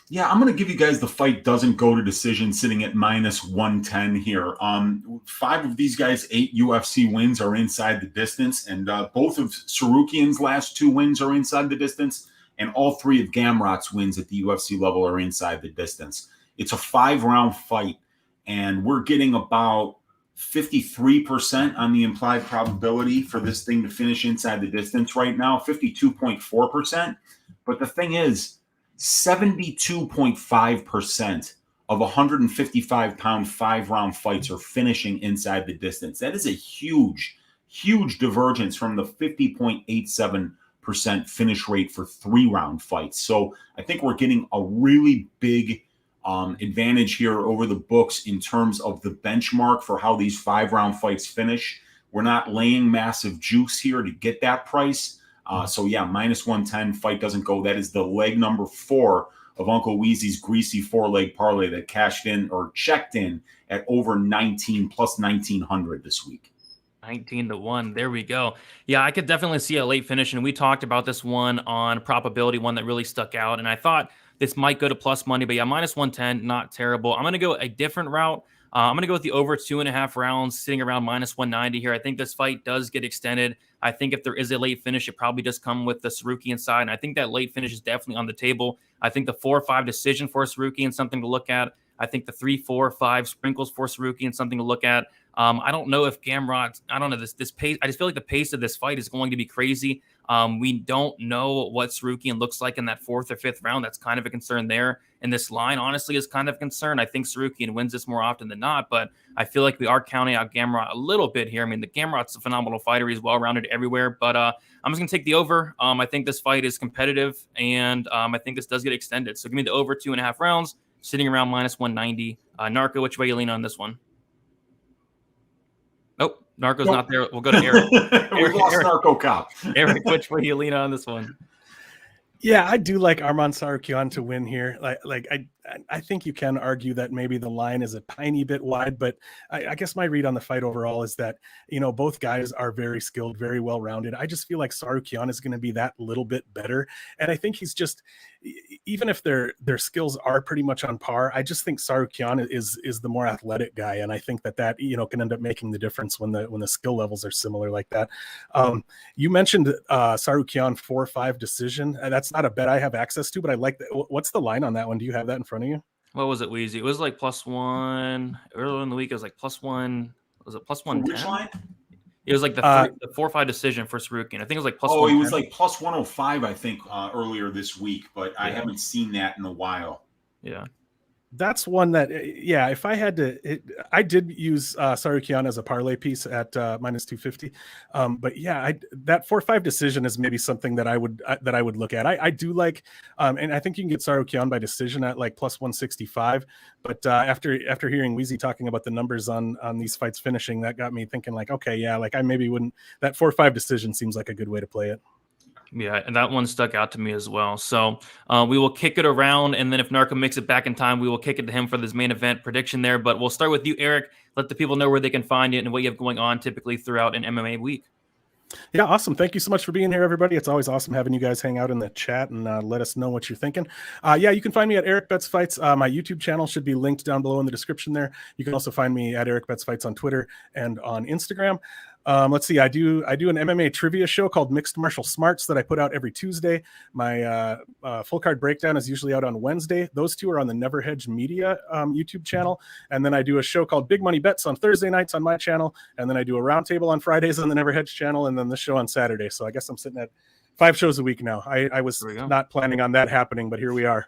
D: Yeah, I'm going to give you guys the fight doesn't go to decision, sitting at minus 110 here. 5 of these guys, 8 UFC wins are inside the distance, and both of Tsarukyan's last 2 wins are inside the distance, and all 3 of Gamrot's wins at the UFC level are inside the distance. It's a 5-round fight, and we're getting about 53% on the implied probability for this thing to finish inside the distance right now, 52.4%. But the thing is, 72.5% of 155-pound 5-round fights are finishing inside the distance. That is a huge, huge divergence from the 50.87% finish rate for 3-round fights. So I think we're getting a really big advantage here over the books in terms of the benchmark for how these 5-round fights finish. We're not laying massive juice here to get that price. So yeah, minus 110, fight doesn't go. That is the leg number 4 of Uncle Weezy's greasy 4-leg parlay that cashed in or checked in at over 19 plus 1900 this week.
C: 19-1. There we go. Yeah, I could definitely see a late finish, and we talked about this one on probability, one that really stuck out, and I thought this might go to plus money, but yeah, minus 110, not terrible. I'm going to go a different route. I'm going to go with the over 2.5 rounds, sitting around minus 190 here. I think this fight does get extended. I think if there is a late finish, it probably does come with the Tsarukyan side, and I think that late finish is definitely on the table. I think the 4-5 decision for Tsarukyan is something to look at. I think the 3-4-5 sprinkles for Tsarukyan is something to look at. I don't know if Gamrot, I don't know, this pace. I just feel like the pace of this fight is going to be crazy. We don't know what Tsarukyan looks like in that 4th or 5th round. That's kind of a concern there. And this line, honestly, is kind of a concern. I think Tsarukyan wins this more often than not, but I feel like we are counting out Gamrot a little bit here. I mean, the Gamrot's a phenomenal fighter. He's well-rounded everywhere, but I'm just going to take the over. I think this fight is competitive, and I think this does get extended. So give me the over 2.5 rounds, sitting around minus 190. Narco, which way you lean on this one? Nope, Narco's not there. We'll go to Erik.
D: We lost Narcocop.
C: Erik, which way you lean on this one?
F: Yeah, I do like Arman Tsarukyan to win here. I think you can argue that maybe the line is a tiny bit wide, but I guess my read on the fight overall is that, both guys are very skilled, very well-rounded. I just feel like Tsarukyan is going to be that little bit better. And I think he's just, even if their skills are pretty much on par, I just think Tsarukyan is the more athletic guy. And I think that can end up making the difference when the skill levels are similar like that. You mentioned Tsarukyan 4-5 decision. That's not a bet I have access to, but I like that. What's the line on that one? Do you have that in front of you?
C: What was it, Weezy? It was like +1 earlier in the week. It was like +1. Was it +110?
D: Which line?
C: It was like the 4-5 decision for Tsarukyan. I think it was like +110.
D: He was like +105, I think, earlier this week, but I haven't seen that in a while.
C: Yeah.
F: That's one that, if I had to, I did use Tsarukyan as a parlay piece at minus 250. But yeah, that 4-5 decision is maybe something that I would look at. I do like, and I think you can get Tsarukyan by decision at like plus 165. But after hearing Weezy talking about the numbers on these fights finishing, that got me thinking like, okay, yeah, like I maybe wouldn't. That 4-5 decision seems like a good way to play it.
C: Yeah, and that one stuck out to me as well. So we will kick it around, and then if Narco makes it back in time, we will kick it to him for this main event prediction there. But we'll start with you, Erik. Let the people know where they can find you and what you have going on typically throughout an MMA week.
F: Yeah, awesome. Thank you so much for being here, everybody. It's always awesome having you guys hang out in the chat and let us know what you're thinking. You can find me at Erik Bets Fights. My YouTube channel should be linked down below in the description there. You can also find me at Erik Bets Fights on Twitter and on Instagram. Let's see. I do an MMA trivia show called Mixed Martial Smarts that I put out every Tuesday. My full card breakdown is usually out on Wednesday. Those two are on the Never Hedge Media YouTube channel. And then I do a show called Big Money Bets on Thursday nights on my channel. And then I do a roundtable on Fridays on the Never Hedge channel. And then the show on Saturday. So I guess I'm sitting at 5 shows a week now. I was not planning on that happening, but here we are.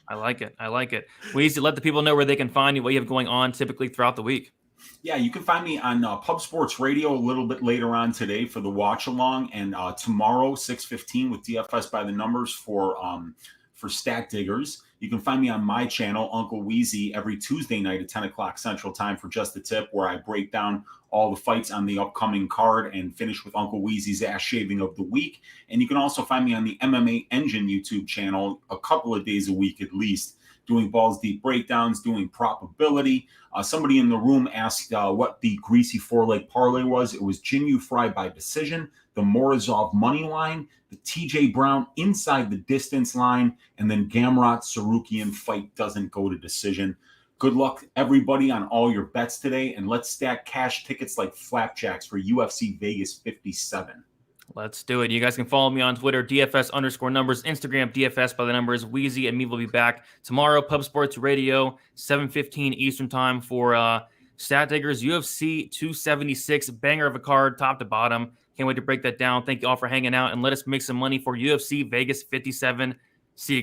C: I like it. Weezy, let the people know where they can find you, what you have going on typically throughout the week.
D: Yeah, you can find me on Pub Sports Radio a little bit later on today for the watch along, and tomorrow 6:15 with DFS by the numbers for Stat Diggers. You can find me on my channel, Uncle Weezy, every Tuesday night at 10 o'clock Central Time for Just a Tip, where I break down all the fights on the upcoming card and finish with Uncle Weezy's ass shaving of the week. And you can also find me on the MMA Engine YouTube channel a couple of days a week at least, doing balls deep breakdowns, doing probability. Somebody in the room asked what the greasy four-leg parlay was. It was Jinyu Fry by decision, the Morozov money line, the TJ Brown inside the distance line, and then Gamrot Tsarukyan fight doesn't go to decision. Good luck, everybody, on all your bets today, and let's stack cash tickets like flapjacks for UFC Vegas 57.
C: Let's do it. You guys can follow me on Twitter, DFS_numbers, Instagram, DFS by the numbers. Weezy and me will be back tomorrow, Pub Sports Radio, 7:15 Eastern Time for Stat Diggers UFC 276, banger of a card, top to bottom. Can't wait to break that down. Thank you all for hanging out, and let us make some money for UFC Vegas 57. See you guys.